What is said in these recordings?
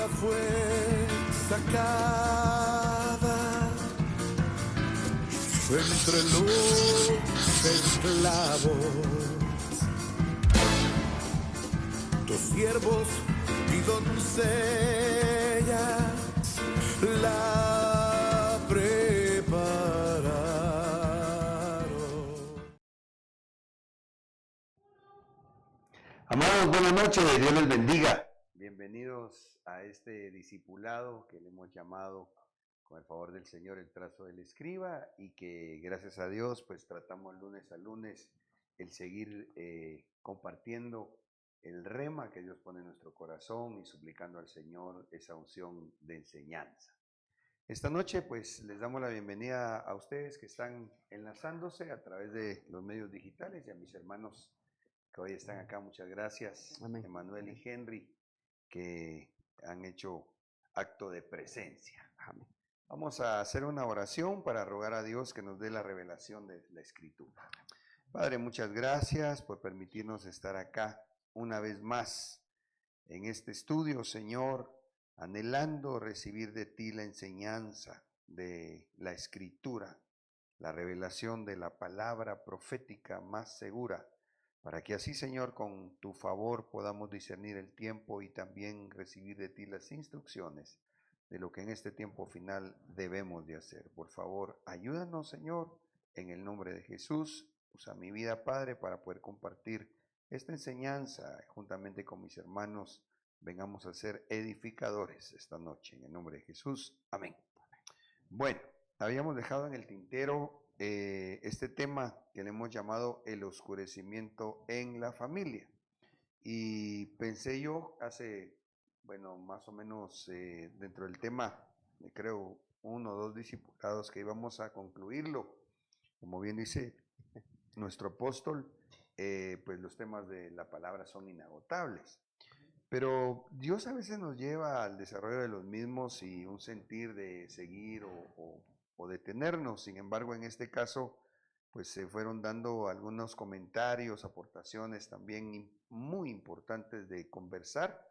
tierra fue sacada entre los esclavos. Tus siervos y doncellas la prepararon. Amados, buenas noches, Dios les bendiga. Bienvenidos a este discipulado que le hemos llamado, con el favor del Señor, el trazo del escriba, y que gracias a Dios pues tratamos lunes a lunes el seguir compartiendo el rema que Dios pone en nuestro corazón y suplicando al Señor esa unción de enseñanza. Esta noche pues les damos la bienvenida a ustedes que están enlazándose a través de los medios digitales y a mis hermanos que hoy están acá. Muchas gracias. Amén. Emanuel y Henry, que han hecho acto de presencia. Amén. Vamos a hacer una oración para rogar a Dios que nos dé la revelación de la Escritura. Padre, muchas gracias por permitirnos estar acá una vez más en este estudio, Señor, anhelando recibir de ti la enseñanza de la Escritura, la revelación de la palabra profética más segura, para que así, Señor, con tu favor podamos discernir el tiempo y también recibir de ti las instrucciones de lo que en este tiempo final debemos de hacer. Por favor, ayúdanos, Señor, en el nombre de Jesús. Usa mi vida, Padre, para poder compartir esta enseñanza juntamente con mis hermanos. Vengamos a ser edificadores esta noche, en el nombre de Jesús. Amén. Bueno, habíamos dejado en el tintero este tema que le hemos llamado el oscurecimiento en la familia. Y pensé yo hace, más o menos dentro del tema, creo, 1 o 2 discipulados que íbamos a concluirlo. Como bien dice nuestro apóstol, pues los temas de la palabra son inagotables. Pero Dios a veces nos lleva al desarrollo de los mismos y un sentir de seguir o detenernos. Sin embargo, en este caso, pues se fueron dando algunos comentarios, aportaciones también muy importantes de conversar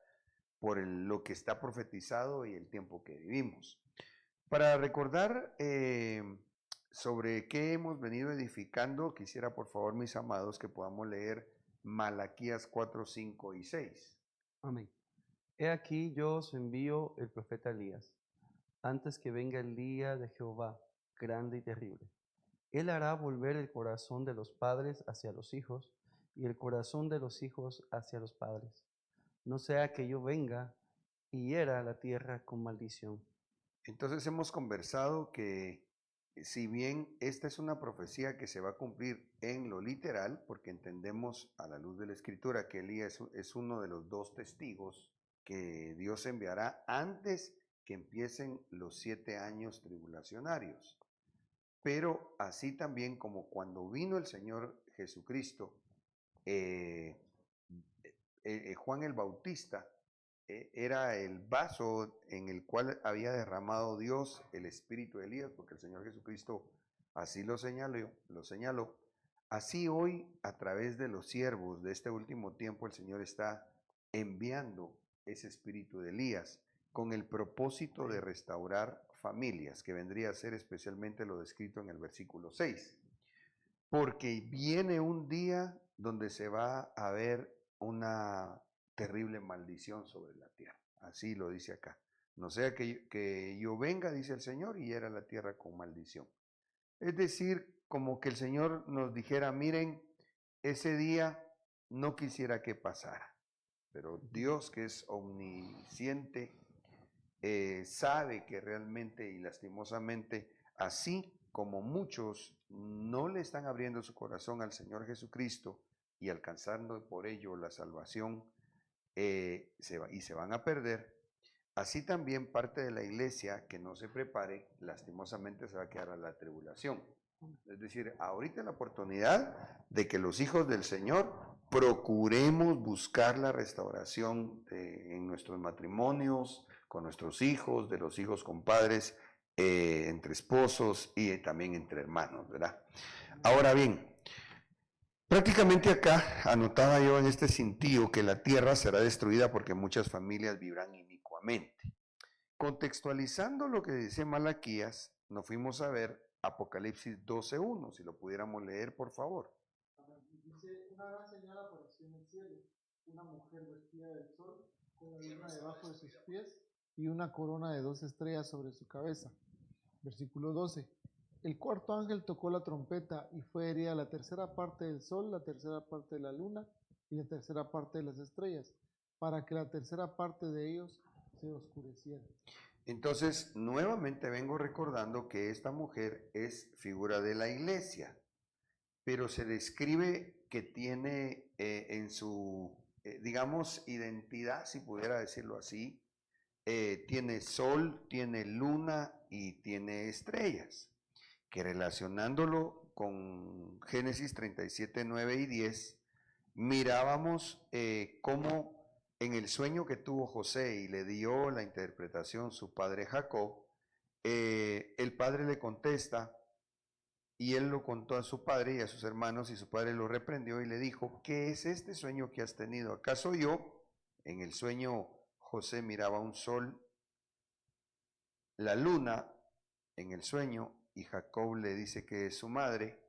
por lo que está profetizado y el tiempo que vivimos. Para recordar sobre qué hemos venido edificando, quisiera por favor, mis amados, que podamos leer Malaquías 4, 5 y 6. Amén. He aquí yo os envío el profeta Elías, antes que venga el día de Jehová, grande y terrible. Él hará volver el corazón de los padres hacia los hijos, y el corazón de los hijos hacia los padres. No sea que yo venga y hiera la tierra con maldición. Entonces hemos conversado que si bien esta es una profecía que se va a cumplir en lo literal, porque entendemos a la luz de la Escritura que Elías es uno de los 2 testigos que Dios enviará antes que empiecen los 7 años tribulacionarios. Pero así también como cuando vino el Señor Jesucristo, Juan el Bautista era el vaso en el cual había derramado Dios el espíritu de Elías, porque el Señor Jesucristo así lo señaló. Así hoy, a través de los siervos de este último tiempo, el Señor está enviando ese espíritu de Elías con el propósito de restaurar familias, que vendría a ser especialmente lo descrito en el versículo 6. Porque viene un día donde se va a ver una terrible maldición sobre la tierra. Así lo dice acá. No sea que yo venga, dice el Señor, y hiera la tierra con maldición. Es decir, como que el Señor nos dijera, miren, ese día no quisiera que pasara. Pero Dios, que es omnisciente, sabe que realmente y lastimosamente, así como muchos no le están abriendo su corazón al Señor Jesucristo y alcanzando por ello la salvación, se van a perder, así también parte de la iglesia que no se prepare, lastimosamente se va a quedar a la tribulación. Es decir, ahorita es la oportunidad de que los hijos del Señor procuremos buscar la restauración en nuestros matrimonios, con nuestros hijos, de los hijos con padres, entre esposos y también entre hermanos, ¿verdad? Ahora bien, prácticamente acá anotaba yo en este sentido que la tierra será destruida porque muchas familias vivirán inicuamente. nuevamente. Contextualizando lo que dice Malaquías, nos fuimos a ver Apocalipsis 12:1, si lo pudiéramos leer, por favor. Dice, una gran señal apareció en el cielo, una mujer vestida del sol, con la luna debajo de sus pies y una corona de 2 estrellas sobre su cabeza. Versículo 12. El cuarto ángel tocó la trompeta y fue herida la tercera parte del sol, la tercera parte de la luna y la tercera parte de las estrellas, para que la tercera parte de ellos se oscureciera. Entonces, nuevamente vengo recordando que esta mujer es figura de la iglesia, pero se describe que tiene en su, digamos, identidad, si pudiera decirlo así, tiene sol, tiene luna y tiene estrellas, que relacionándolo con Génesis 37, 9 y 10, mirábamos cómo en el sueño que tuvo José y le dio la interpretación su padre Jacob, el padre le contesta y él lo contó a su padre y a sus hermanos y su padre lo reprendió y le dijo, ¿qué es este sueño que has tenido? ¿Acaso yo? En el sueño José miraba un sol, la luna en el sueño y Jacob le dice que es su madre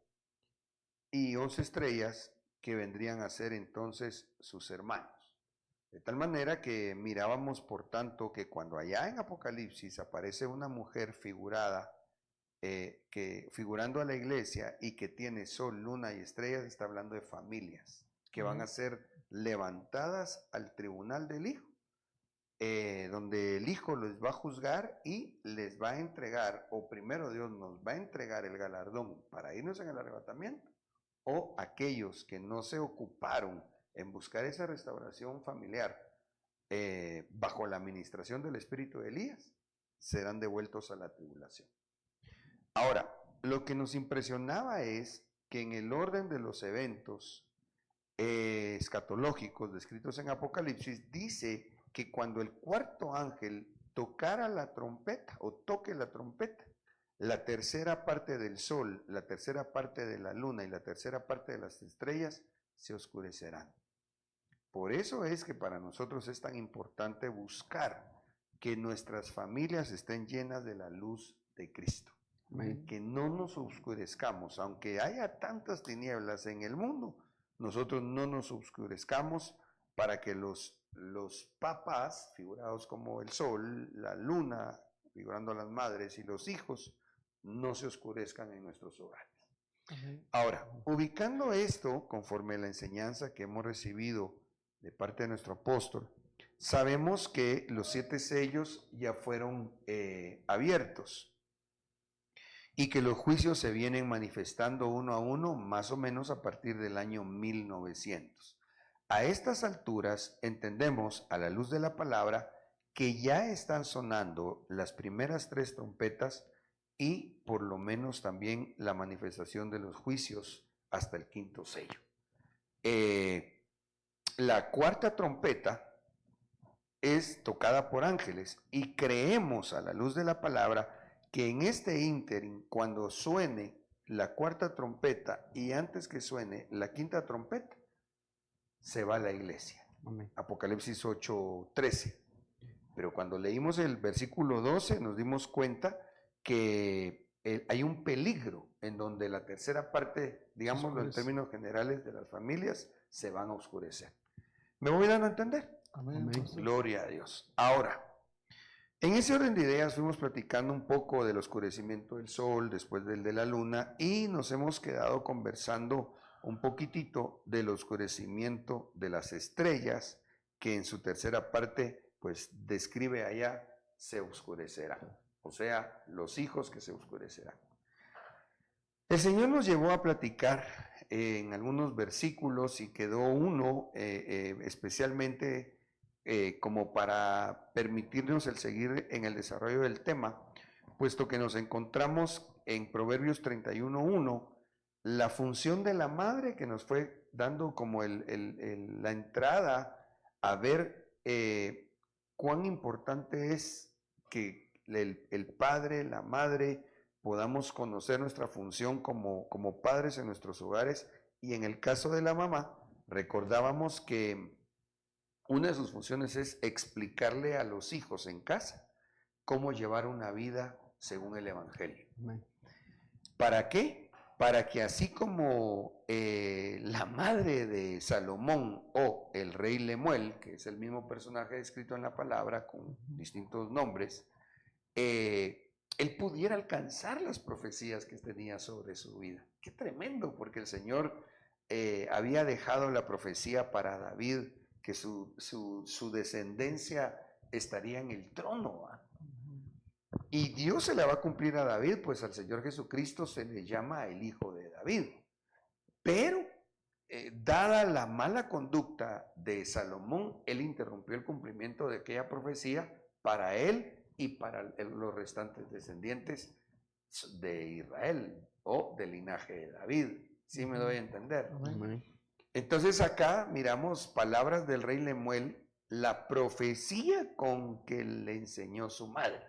y 11 estrellas que vendrían a ser entonces sus hermanos. De tal manera que mirábamos, por tanto, que cuando allá en Apocalipsis aparece una mujer figurada, que figurando a la iglesia y que tiene sol, luna y estrellas, está hablando de familias que van a ser levantadas al tribunal del Hijo, donde el Hijo les va a juzgar y les va a entregar, o primero Dios nos va a entregar el galardón para irnos en el arrebatamiento, o aquellos que no se ocuparon en buscar esa restauración familiar bajo la administración del espíritu de Elías, serán devueltos a la tribulación. Ahora, lo que nos impresionaba es que en el orden de los eventos escatológicos descritos en Apocalipsis, dice que cuando el cuarto ángel tocara la trompeta o toque la trompeta, la tercera parte del sol, la tercera parte de la luna y la tercera parte de las estrellas se oscurecerán. Por eso es que para nosotros es tan importante buscar que nuestras familias estén llenas de la luz de Cristo. Amén. Que no nos oscurezcamos, aunque haya tantas tinieblas en el mundo, nosotros no nos oscurezcamos para que los papás, figurados como el sol, la luna, figurando a las madres y los hijos, no se oscurezcan en nuestros hogares. Ahora, ubicando esto conforme a la enseñanza que hemos recibido de parte de nuestro apóstol, sabemos que los 7 sellos ya fueron abiertos y que los juicios se vienen manifestando uno a uno más o menos a partir del año 1900. A estas alturas entendemos, a la luz de la palabra, que ya están sonando las primeras 3 trompetas y por lo menos también la manifestación de los juicios hasta el 5.º sello. La 4ª trompeta es tocada por ángeles y creemos a la luz de la palabra que en este ínterin, cuando suene la 4ª trompeta y antes que suene la 5ª trompeta, se va a la iglesia. Amén. Apocalipsis 8:13. Pero cuando leímos el versículo 12 nos dimos cuenta que hay un peligro en donde la tercera parte, digámoslo en términos generales, de las familias se van a oscurecer. ¿Me voy dando a entender? Amén. Amén. Gloria a Dios. Ahora, en ese orden de ideas fuimos platicando un poco del oscurecimiento del sol, después del de la luna, y nos hemos quedado conversando un poquitito del oscurecimiento de las estrellas, que en su tercera parte, pues describe allá, se oscurecerán. O sea, los hijos que se oscurecerán. El Señor nos llevó a platicar en algunos versículos y quedó uno especialmente como para permitirnos el seguir en el desarrollo del tema, puesto que nos encontramos en Proverbios 31:1, la función de la madre que nos fue dando como la entrada a ver cuán importante es que el padre, la madre, podamos conocer nuestra función como padres en nuestros hogares. Y en el caso de la mamá, recordábamos que una de sus funciones es explicarle a los hijos en casa cómo llevar una vida según el Evangelio. Amén. ¿Para qué? Para que así como la madre de Salomón o el rey Lemuel, que es el mismo personaje descrito en la palabra con distintos nombres, él pudiera alcanzar las profecías que tenía sobre su vida. Qué tremendo, porque el Señor había dejado la profecía para David, que su descendencia estaría en el trono, ¿va? Y Dios se la va a cumplir a David, pues al Señor Jesucristo se le llama el Hijo de David. Pero, dada la mala conducta de Salomón, él interrumpió el cumplimiento de aquella profecía para él y para los restantes descendientes de Israel o del linaje de David. ¿Sí me doy a entender? Amén. Entonces acá miramos palabras del rey Lemuel, la profecía con que le enseñó su madre.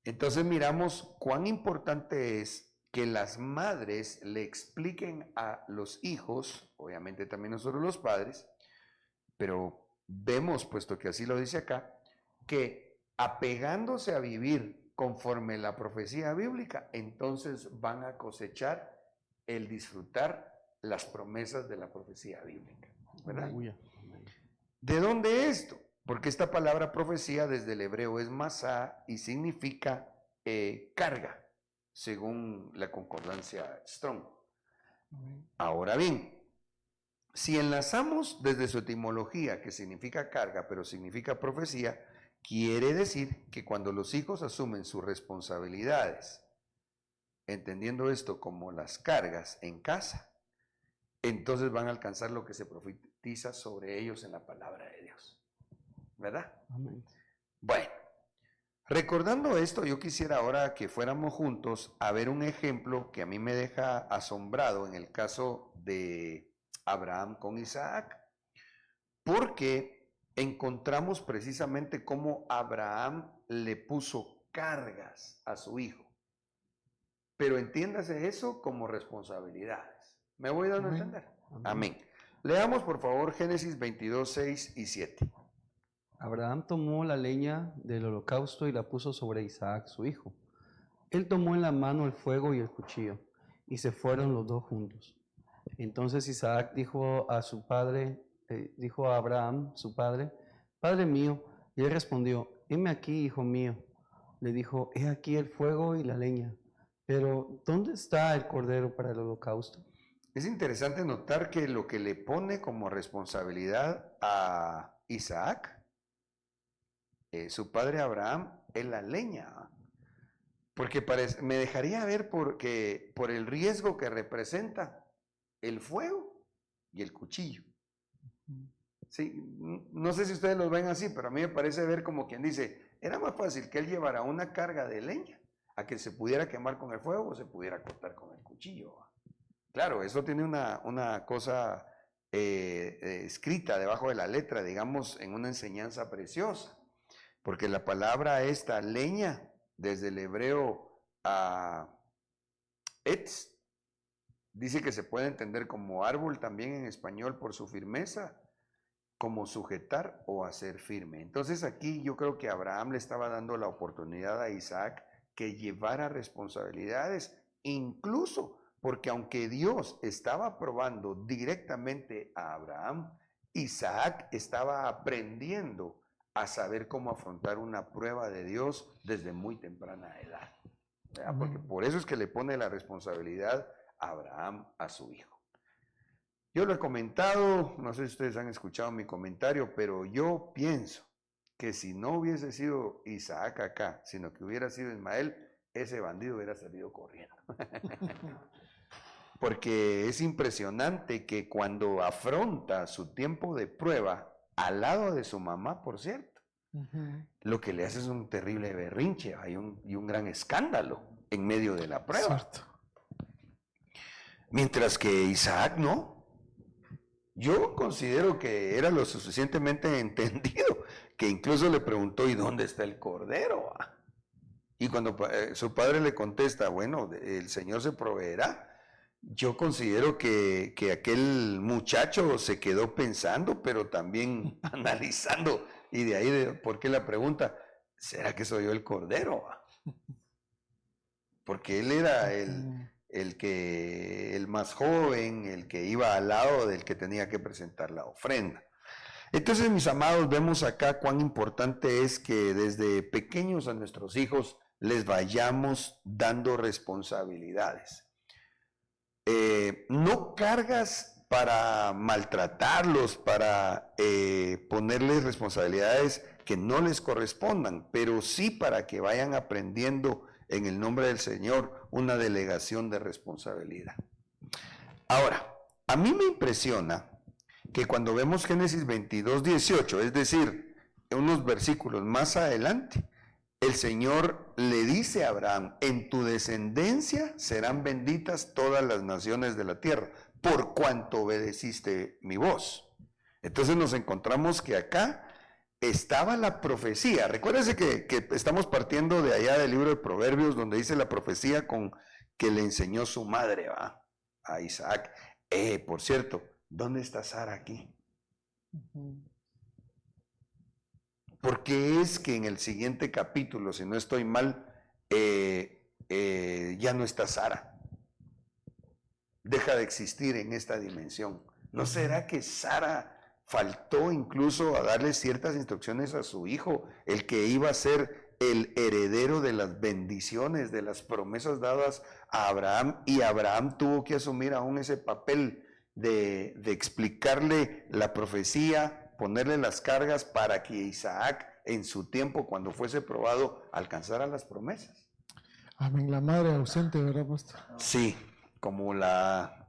Entonces miramos cuán importante es que las madres le expliquen a los hijos, obviamente también nosotros los padres, pero vemos, puesto que así lo dice acá, que apegándose a vivir conforme la profecía bíblica, entonces van a cosechar el disfrutar las promesas de la profecía bíblica, ¿verdad? Aleluya. ¿De dónde esto? Porque esta palabra profecía desde el hebreo es masá y significa carga, según la concordancia Strong. Ahora bien, si enlazamos desde su etimología, que significa carga, pero significa profecía, quiere decir que cuando los hijos asumen sus responsabilidades, entendiendo esto como las cargas en casa, entonces van a alcanzar lo que se profetiza sobre ellos en la palabra de Dios. ¿Verdad? Amén. Bueno, recordando esto, yo quisiera ahora que fuéramos juntos a ver un ejemplo que a mí me deja asombrado en el caso de Abraham con Isaac, porque encontramos precisamente cómo Abraham le puso cargas a su hijo. Pero entiéndase eso como responsabilidades. ¿Me voy dando a entender? Amén. Leamos por favor Génesis 22, 6 y 7. Abraham tomó la leña del holocausto y la puso sobre Isaac, su hijo. Él tomó en la mano el fuego y el cuchillo, y se fueron los dos juntos. Entonces Isaac dijo a Abraham, su padre, Padre mío, y él respondió, heme aquí, hijo mío. Le dijo, he aquí el fuego y la leña, pero ¿dónde está el cordero para el holocausto? Es interesante notar que lo que le pone como responsabilidad a Isaac, su padre Abraham, es la leña. Porque me dejaría ver por el riesgo que representa el fuego y el cuchillo. Sí, no sé si ustedes lo ven así, pero a mí me parece ver como quien dice, era más fácil que él llevara una carga de leña a que se pudiera quemar con el fuego o se pudiera cortar con el cuchillo. Claro, eso tiene una cosa escrita debajo de la letra, digamos, en una enseñanza preciosa. Porque la palabra esta, leña, desde el hebreo etz, dice que se puede entender como árbol también en español por su firmeza, como sujetar o hacer firme. Entonces aquí yo creo que Abraham le estaba dando la oportunidad a Isaac que llevara responsabilidades, incluso porque aunque Dios estaba probando directamente a Abraham, Isaac estaba aprendiendo a saber cómo afrontar una prueba de Dios desde muy temprana edad. ¿Verdad? Porque por eso es que le pone la responsabilidad a Abraham a su hijo. Yo lo he comentado, no sé si ustedes han escuchado mi comentario, pero yo pienso que si no hubiese sido Isaac acá, sino que hubiera sido Ismael, ese bandido hubiera salido corriendo. Porque es impresionante que cuando afronta su tiempo de prueba, al lado de su mamá, por cierto, lo que le hace es un terrible berrinche y un gran escándalo en medio de la prueba. Cierto. Mientras que Isaac no. Yo considero que era lo suficientemente entendido, que incluso le preguntó, ¿y dónde está el cordero? Y cuando su padre le contesta, bueno, el Señor se proveerá, Yo considero que aquel muchacho se quedó pensando, pero también analizando, y de ahí, ¿por qué la pregunta? ¿Será que soy yo el cordero? Porque él era el más joven, el que iba al lado del que tenía que presentar la ofrenda. Entonces, mis amados, vemos acá cuán importante es que desde pequeños a nuestros hijos les vayamos dando responsabilidades. No cargas para maltratarlos, para ponerles responsabilidades que no les correspondan, pero sí para que vayan aprendiendo en el nombre del Señor una delegación de responsabilidad. Ahora, a mí me impresiona que cuando vemos Génesis 22, 18, es decir, unos versículos más adelante, el Señor le dice a Abraham, en tu descendencia serán benditas todas las naciones de la tierra, por cuanto obedeciste mi voz. Entonces nos encontramos que acá estaba la profecía. Recuérdense que estamos partiendo de allá del libro de Proverbios, donde dice la profecía con que le enseñó su madre, ¿va? A Isaac. Por cierto, ¿dónde está Sara aquí? Porque es que en el siguiente capítulo, si no estoy mal, ya no está Sara. Deja de existir en esta dimensión. ¿No será que Sara faltó incluso a darle ciertas instrucciones a su hijo, el que iba a ser el heredero de las bendiciones, de las promesas dadas a Abraham, y Abraham tuvo que asumir aún ese papel de explicarle la profecía, ponerle las cargas para que Isaac en su tiempo, cuando fuese probado, alcanzara las promesas? Amén, la madre ausente, ¿verdad, pastor? Sí, como la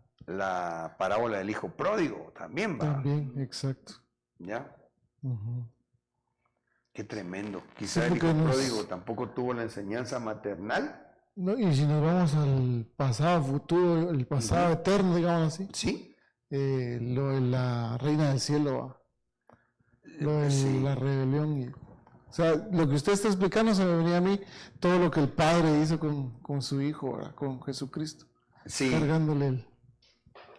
parábola del hijo pródigo también va. También, exacto. ¿Ya? Ujú. Qué tremendo. Quizá Sí, el hijo porque pródigo tampoco tuvo la enseñanza maternal. No, y si nos vamos al pasado futuro, el pasado eterno, digamos así, Sí. lo de la reina del cielo, lo de Sí. la rebelión. O sea, lo que usted está explicando se me venía a mí, todo lo que el Padre hizo con su Hijo, ¿verdad? Con Jesucristo, Sí, cargándole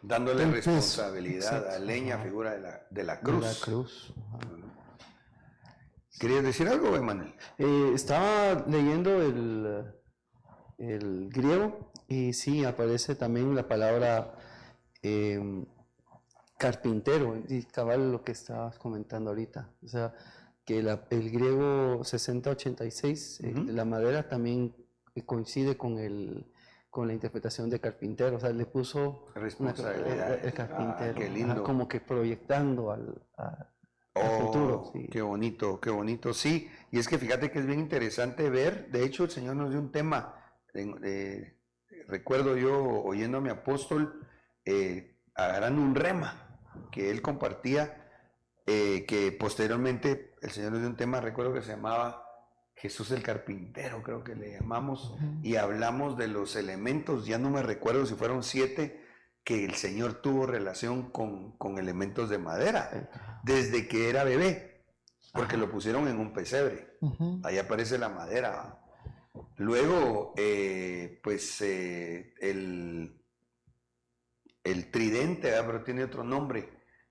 dándole el peso. responsabilidad Exacto. a leña, Ajá. figura de la De la cruz. cruz. Ajá. ¿Querías decir algo, Emanuel? Estaba leyendo el griego y sí, aparece también la palabra carpintero, y cabal lo que estabas comentando ahorita. O sea, que el griego 6086, la madera también coincide con la interpretación de carpintero. O sea, le puso Responsabilidad. el carpintero, Qué lindo. como que proyectando al futuro. Sí. Qué bonito, sí. Y es que fíjate que es bien interesante ver, de hecho el Señor nos dio un tema, recuerdo yo oyendo a mi apóstol, agarrando un rema que él compartía, que posteriormente el Señor nos dio un tema, recuerdo que se llamaba Jesús el carpintero, creo que le llamamos, y hablamos de los elementos, ya no me recuerdo si fueron 7, que el Señor tuvo relación con elementos de madera, desde que era bebé, porque lo pusieron en un pesebre. Ahí aparece la madera. Luego, el tridente, pero tiene otro nombre,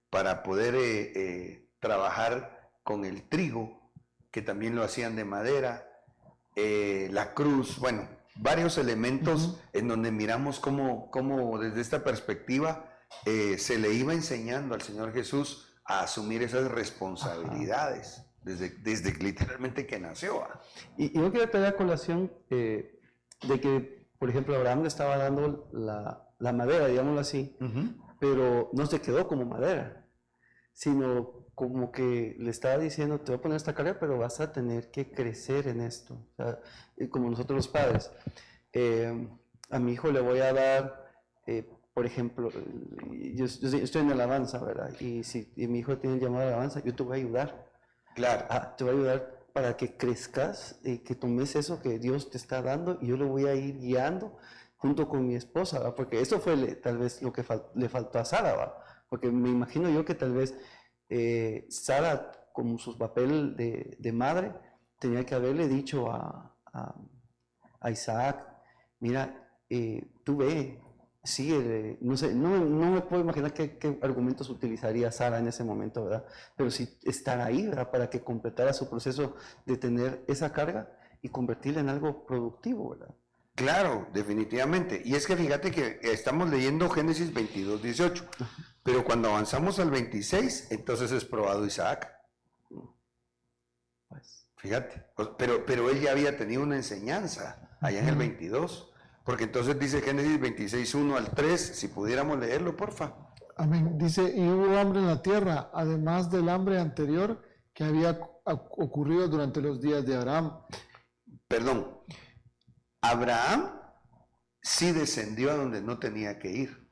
para poder trabajar con el trigo, que también lo hacían de madera. La cruz, bueno, varios elementos en donde miramos cómo desde esta perspectiva se le iba enseñando al Señor Jesús a asumir esas responsabilidades desde literalmente que nació. Y yo quiero traer a colación de que, por ejemplo, Abraham le estaba dando la madera, digámoslo así, pero no se quedó como madera, sino como que le estaba diciendo, te voy a poner esta carga, pero vas a tener que crecer en esto. O sea, como nosotros los padres. A mi hijo le voy a dar, por ejemplo, yo estoy en alabanza, ¿verdad? Y si mi hijo tiene llamado a alabanza, yo te voy a ayudar. Claro. Te voy a ayudar para que crezcas, que tomes eso que Dios te está dando, y yo lo voy a ir guiando junto con mi esposa, ¿verdad? Porque eso fue tal vez lo que le faltó a Sara, ¿verdad? Porque me imagino yo que tal vez Sara, como su papel de madre, tenía que haberle dicho a Isaac, mira, tú ve, Sí, no sé, no me puedo imaginar qué argumentos utilizaría Sara en ese momento, ¿verdad? Pero sí estar ahí, ¿verdad? Para que completara su proceso de tener esa carga y convertirla en algo productivo, ¿verdad? Claro, definitivamente. Y es que fíjate que estamos leyendo Génesis 22, 18, pero cuando avanzamos al 26, entonces es probado Isaac. Pues, Fíjate, pero él ya había tenido una enseñanza allá en el 22, porque entonces dice Génesis 26, 1 al 3, si pudiéramos leerlo, porfa. Amén. Dice, y hubo hambre en la tierra, además del hambre anterior que había ocurrido durante los días de Abraham. Perdón, Abraham sí descendió a donde no tenía que ir.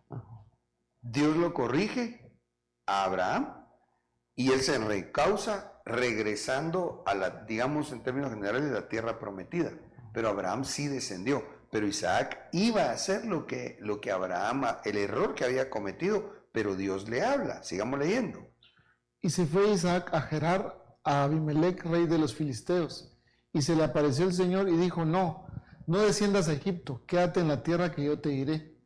Dios lo corrige a Abraham y él se recausa regresando a la, digamos en términos generales, la tierra prometida. Pero Abraham sí descendió, pero Isaac iba a hacer lo que Abraham, el error que había cometido, pero Dios le habla. Sigamos leyendo. Y se fue Isaac a Gerar, a Abimelech, rey de los filisteos. Y se le apareció el Señor y dijo, no desciendas a Egipto, quédate en la tierra que yo te diré.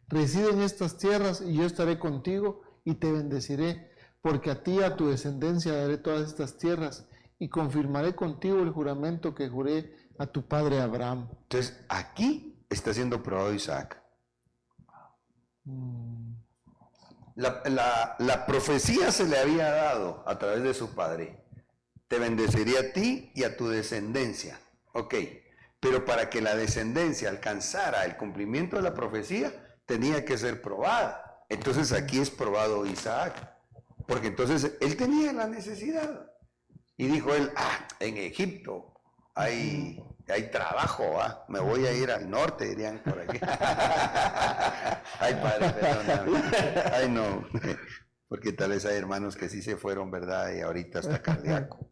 Reside en estas tierras y yo estaré contigo y te bendeciré, porque a ti y a tu descendencia daré todas estas tierras y confirmaré contigo el juramento que juré a tu padre Abraham. Entonces, aquí está siendo probado Isaac. La profecía se le había dado a través de su padre. Te bendeciré a ti y a tu descendencia. Ok, pero para que la descendencia alcanzara el cumplimiento de la profecía, tenía que ser probada. Entonces aquí es probado Isaac, porque entonces él tenía la necesidad. Y dijo él, en Egipto hay trabajo, me voy a ir al norte, dirían por aquí. Ay, padre, perdóname. Ay, no, porque tal vez hay hermanos que sí se fueron, ¿verdad? Y ahorita está cardíaco.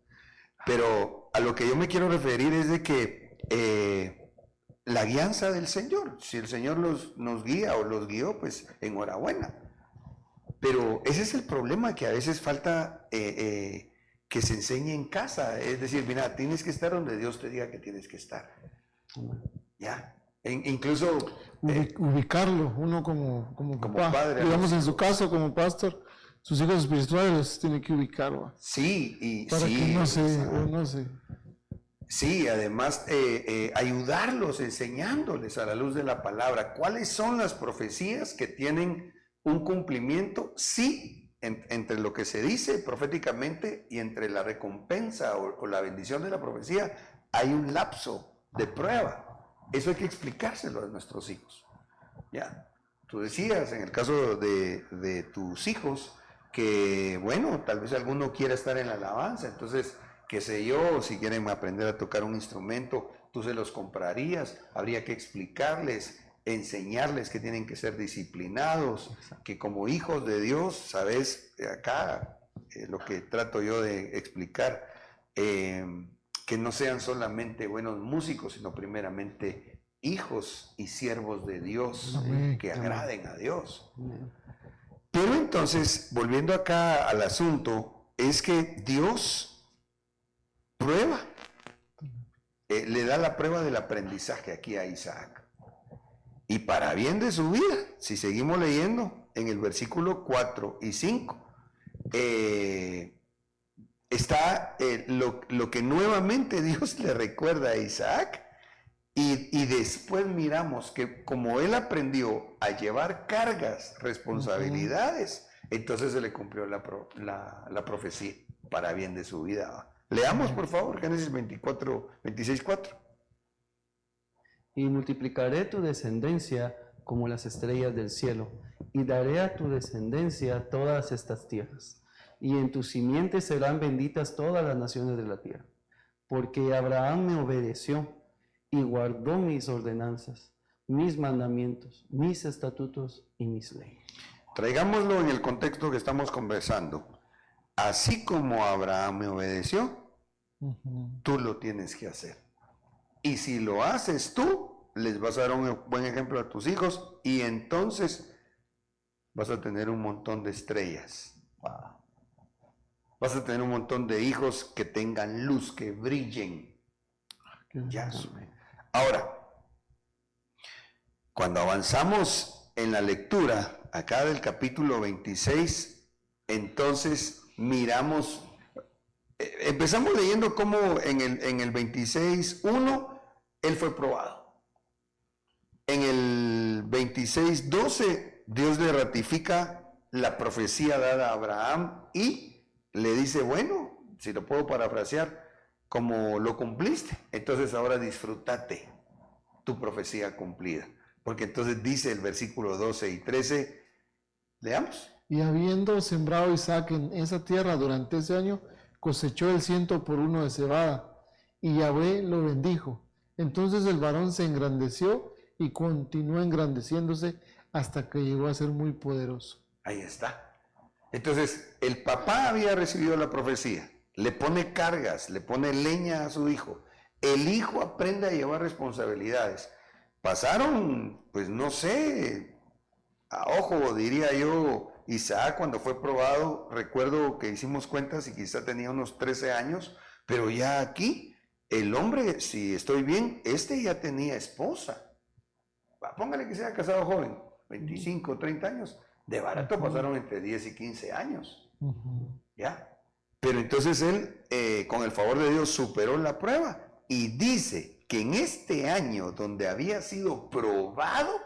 Pero a lo que yo me quiero referir es de que la guianza del Señor, si el Señor nos guía o los guió, pues enhorabuena. Pero ese es el problema, que a veces falta que se enseñe en casa. Es decir, mira, tienes que estar donde Dios te diga que tienes que estar. ¿Ya? Incluso... ubicarlo, uno como papá. padre. Digamos, en su caso, como pastor, sus hijos espirituales los tiene que ubicar. ¿Va? Sí, y para sí, que no se... Sí, además ayudarlos, enseñándoles a la luz de la palabra cuáles son las profecías que tienen un cumplimiento, sí, entre lo que se dice proféticamente y entre la recompensa o la bendición de la profecía, hay un lapso de prueba. Eso hay que explicárselo a nuestros hijos. Ya, tú decías en el caso de tus hijos que, bueno, tal vez alguno quiera estar en la alabanza, entonces, qué sé yo, si quieren aprender a tocar un instrumento, tú se los comprarías, habría que explicarles, enseñarles que tienen que ser disciplinados, que como hijos de Dios, sabes, acá lo que trato yo de explicar, que no sean solamente buenos músicos, sino primeramente hijos y siervos de Dios, Amén. que agraden a Dios. amén. Pero entonces, volviendo acá al asunto, es que Dios prueba, le da la prueba del aprendizaje aquí a Isaac. Y para bien de su vida, si seguimos leyendo en el versículo 4 y 5, está lo que nuevamente Dios le recuerda a Isaac, y después miramos que como él aprendió a llevar cargas, responsabilidades, entonces se le cumplió la profecía para bien de su vida. Leamos por favor Génesis 26, 4. Y multiplicaré tu descendencia como las estrellas del cielo, y daré a tu descendencia todas estas tierras, y en tu simiente serán benditas todas las naciones de la tierra, porque Abraham me obedeció y guardó mis ordenanzas, mis mandamientos, mis estatutos y mis leyes. Traigámoslo en el contexto que estamos conversando. Así como Abraham me obedeció, tú lo tienes que hacer. Y si lo haces tú, les vas a dar un buen ejemplo a tus hijos y entonces vas a tener un montón de estrellas. Vas a tener un montón de hijos que tengan luz, que brillen. Ya. Ahora, cuando avanzamos en la lectura acá del capítulo 26, entonces miramos, empezamos leyendo cómo en el 26:1 él fue probado. En el 26:12 Dios le ratifica la profecía dada a Abraham y le dice, bueno, si lo puedo parafrasear, como lo cumpliste, entonces ahora disfrútate tu profecía cumplida. Porque entonces dice el versículo 12 y 13, leamos. Y habiendo sembrado Isaac en esa tierra durante ese año, cosechó el 100 por 1 de cebada, y Yahvé lo bendijo. Entonces el varón se engrandeció y continuó engrandeciéndose hasta que llegó a ser muy poderoso. Ahí está. Entonces, el papá había recibido la profecía, le pone cargas, le pone leña a su hijo. El hijo aprende a llevar responsabilidades. Pasaron, pues no sé, a ojo, diría yo, Isaac cuando fue probado, recuerdo que hicimos cuentas y quizá tenía unos 13 años, pero ya aquí, el hombre, si estoy bien, ya tenía esposa. Póngale que sea casado joven, 25, 30 años, de barato pasaron entre 10 y 15 años, ¿ya? Pero entonces él, con el favor de Dios, superó la prueba y dice que en este año donde había sido probado,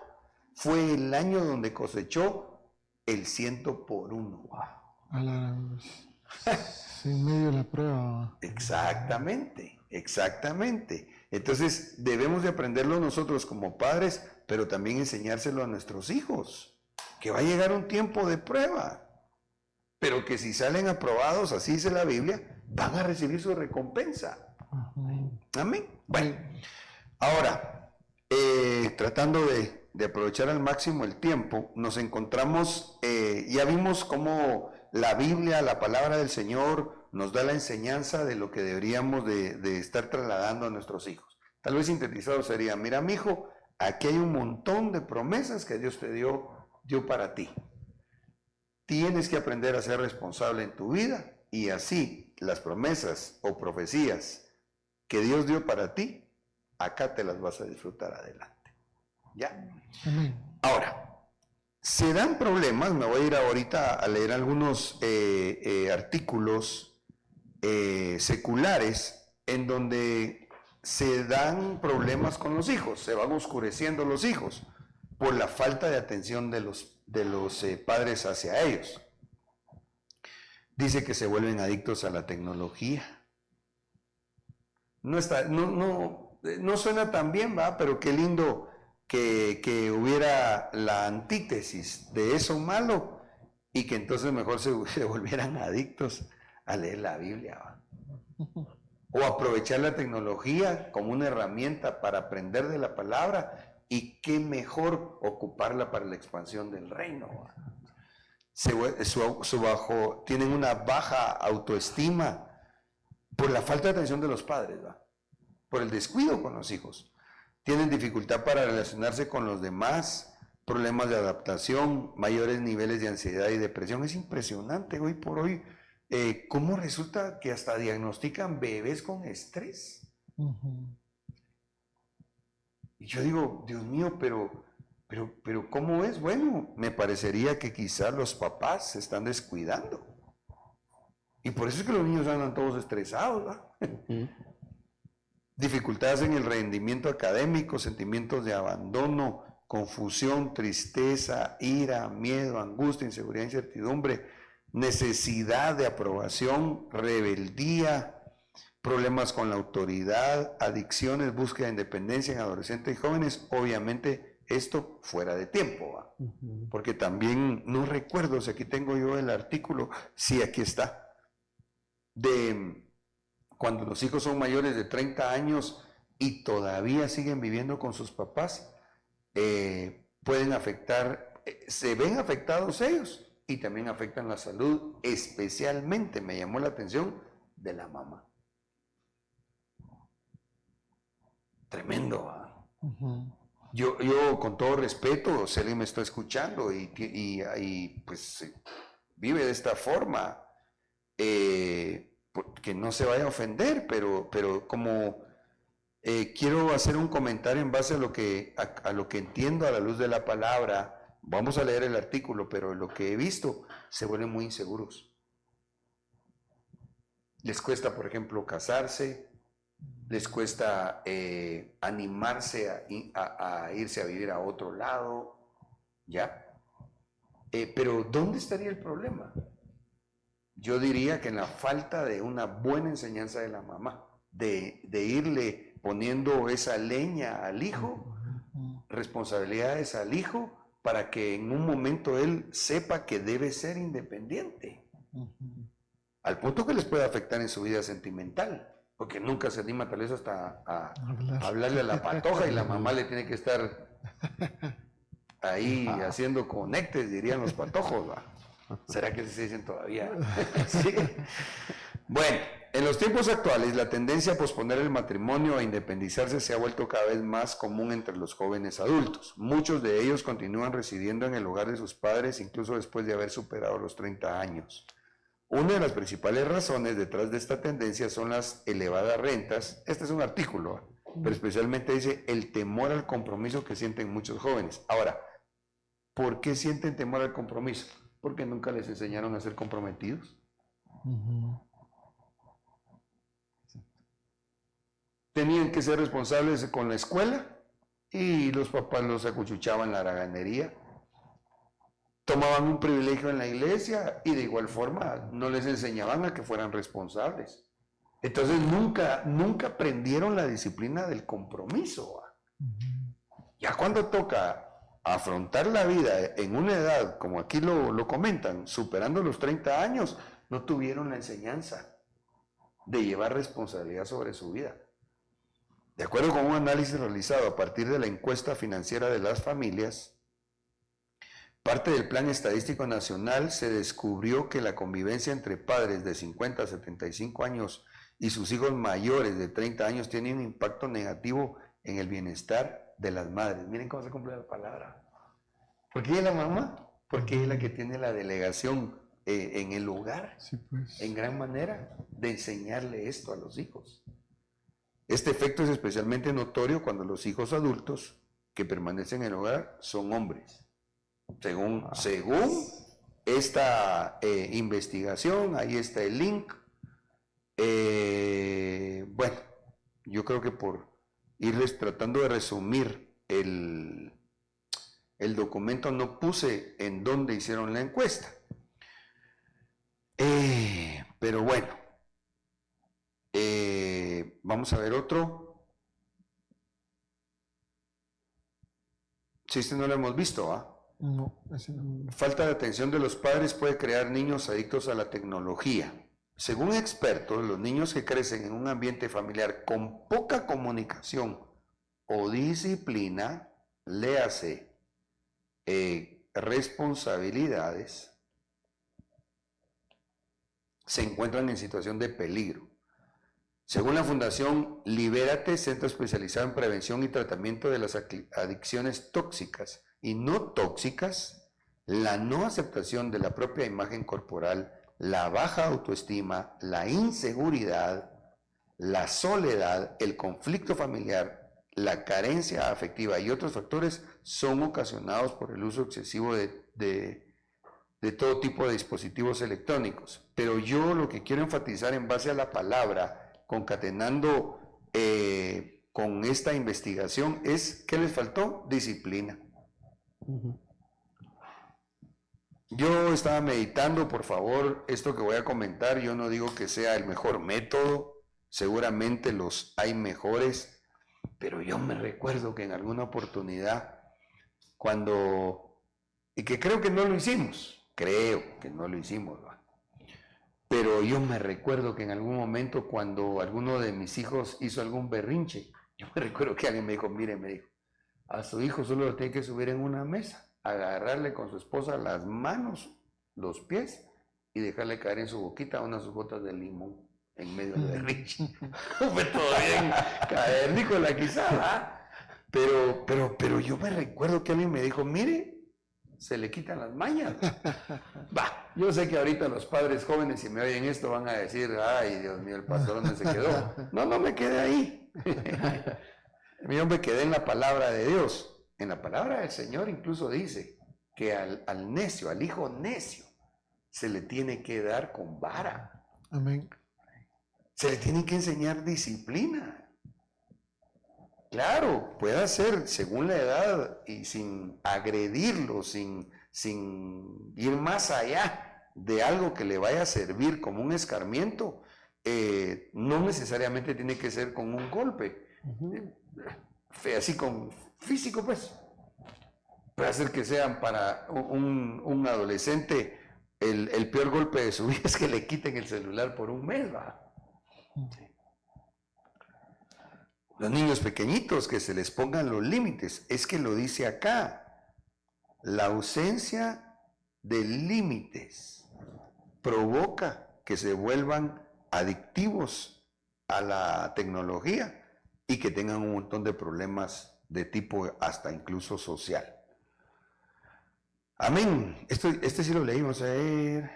fue el año donde cosechó el 100 por 1. En medio de la prueba. Exactamente, exactamente. Entonces debemos de aprenderlo nosotros como padres, pero también enseñárselo a nuestros hijos, que va a llegar un tiempo de prueba, pero que si salen aprobados, así dice la Biblia, van a recibir su recompensa. Amén. Bueno, ahora, tratando de aprovechar al máximo el tiempo, nos encontramos, ya vimos cómo la Biblia, la palabra del Señor, nos da la enseñanza de lo que deberíamos de estar trasladando a nuestros hijos. Tal vez sintetizado sería, mira, mi hijo, aquí hay un montón de promesas que Dios te dio para ti. Tienes que aprender a ser responsable en tu vida y así las promesas o profecías que Dios dio para ti, acá te las vas a disfrutar adelante. ¿Ya? Amén. Ahora, se dan problemas, me voy a ir ahorita a leer algunos artículos seculares en donde se dan problemas con los hijos, se van oscureciendo los hijos por la falta de atención de los padres hacia ellos. Dice que se vuelven adictos a la tecnología. No suena tan bien, ¿va? Pero qué lindo que hubiera la antítesis de eso malo y que entonces mejor se volvieran adictos a leer la Biblia, ¿va? O aprovechar la tecnología como una herramienta para aprender de la palabra y qué mejor ocuparla para la expansión del reino, ¿va? Tienen una baja autoestima por la falta de atención de los padres, ¿va? Por el descuido con los hijos. Tienen dificultad para relacionarse con los demás, problemas de adaptación, mayores niveles de ansiedad y depresión. Es impresionante hoy por hoy cómo resulta que hasta diagnostican bebés con estrés. Y yo digo, Dios mío, pero ¿cómo es? Bueno, me parecería que quizás los papás se están descuidando. Y por eso es que los niños andan todos estresados, ¿va? Dificultades en el rendimiento académico, sentimientos de abandono, confusión, tristeza, ira, miedo, angustia, inseguridad, incertidumbre, necesidad de aprobación, rebeldía, problemas con la autoridad, adicciones, búsqueda de independencia en adolescentes y jóvenes. Obviamente esto fuera de tiempo, ¿va? Porque también no recuerdo si aquí tengo yo el artículo, sí, aquí está, de cuando los hijos son mayores de 30 años y todavía siguen viviendo con sus papás, pueden afectar, se ven afectados ellos y también afectan la salud, especialmente me llamó la atención de la mamá. Tremendo, ¿va? Yo con todo respeto, si alguien me está escuchando y pues vive de esta forma, que no se vaya a ofender, pero como quiero hacer un comentario en base a lo que entiendo a la luz de la palabra vamos a leer el artículo, pero lo que he visto, se vuelven muy inseguros. Les cuesta, por ejemplo, casarse, les cuesta animarse a irse a vivir a otro lado, ¿ya? Pero ¿dónde estaría el problema? Yo diría que en la falta de una buena enseñanza de la mamá, de irle poniendo esa leña al hijo, responsabilidades al hijo, para que en un momento él sepa que debe ser independiente, al punto que les puede afectar en su vida sentimental, porque nunca se anima tal vez hasta a hablarle a la patoja y la mamá le tiene que estar ahí haciendo conectes, dirían los patojos, ¿va? ¿Será que se dicen todavía? Sí. Bueno, en los tiempos actuales la tendencia a posponer el matrimonio a independizarse se ha vuelto cada vez más común entre los jóvenes adultos. Muchos de ellos continúan residiendo en el hogar de sus padres incluso después de haber superado los 30 años. Una de las principales razones detrás de esta tendencia son las elevadas rentas. Este es un artículo, pero especialmente dice el temor al compromiso que sienten muchos jóvenes. Ahora, ¿por qué sienten temor al compromiso? Porque nunca les enseñaron a ser comprometidos. Tenían que ser responsables con la escuela y los papás los acuchuchaban la haraganería. Tomaban un privilegio en la iglesia y de igual forma no les enseñaban a que fueran responsables. Entonces nunca aprendieron la disciplina del compromiso. Ya cuando toca afrontar la vida en una edad, como aquí lo comentan, superando los 30 años, no tuvieron la enseñanza de llevar responsabilidad sobre su vida. De acuerdo con un análisis realizado a partir de la encuesta financiera de las familias, parte del Plan Estadístico Nacional, se descubrió que la convivencia entre padres de 50 a 75 años y sus hijos mayores de 30 años tiene un impacto negativo en el bienestar de las madres. Miren cómo se cumple la palabra. Porque ella es la mamá, porque ella es la que tiene la delegación en el hogar, Sí, pues. en gran manera, de enseñarle esto a los hijos. Este efecto es especialmente notorio cuando los hijos adultos que permanecen en el hogar son hombres. Según esta investigación, ahí está el link. Bueno, yo creo que por irles tratando de resumir el documento, no puse en dónde hicieron la encuesta. Pero bueno, vamos a ver otro. Si este no lo hemos visto, ¿ah? No, ese no. Falta de atención de los padres puede crear niños adictos a la tecnología. Según expertos, los niños que crecen en un ambiente familiar con poca comunicación o disciplina, léase responsabilidades, se encuentran en situación de peligro. Según la Fundación Libérate, centro especializado en prevención y tratamiento de las adicciones tóxicas y no tóxicas, la no aceptación de la propia imagen corporal, la baja autoestima, la inseguridad, la soledad, el conflicto familiar, la carencia afectiva y otros factores son ocasionados por el uso excesivo de todo tipo de dispositivos electrónicos. Pero yo lo que quiero enfatizar en base a la palabra, concatenando con esta investigación, es ¿qué les faltó? Disciplina. Yo estaba meditando, por favor, esto que voy a comentar, yo no digo que sea el mejor método, seguramente los hay mejores, pero yo me recuerdo que en alguna oportunidad, y que creo que no lo hicimos, ¿no? Pero yo me recuerdo que en algún momento cuando alguno de mis hijos hizo algún berrinche, yo me recuerdo que alguien me dijo, mire, me dijo, a su hijo solo lo tiene que subir en una mesa, agarrarle con su esposa las manos, los pies y dejarle caer en su boquita unas gotas de limón en medio del berrinche. Fue todo bien cavernícola quizá, ¿verdad? Pero yo me recuerdo que alguien me dijo, mire, se le quitan las mañas. Yo sé que ahorita los padres jóvenes, si me oyen esto, van a decir, ay, Dios mío, el pastor, ¿dónde se quedó? No me quedé ahí. Yo me quedé en la palabra de Dios. En la palabra del Señor incluso dice que al necio, al hijo necio, se le tiene que dar con vara. Amén. Se le tiene que enseñar disciplina. Claro, puede ser según la edad y sin agredirlo, sin ir más allá de algo que le vaya a servir como un escarmiento. No necesariamente tiene que ser con un golpe, así con físico, pues. Puede ser que sean para un adolescente el peor golpe de su vida es que le quiten el celular por un mes, ¿va? Los niños pequeñitos, que se les pongan los límites. Es que lo dice acá, la ausencia de límites provoca que se vuelvan adictivos a la tecnología y que tengan un montón de problemas de tipo hasta incluso social. Amén. Este sí lo leímos. A ver.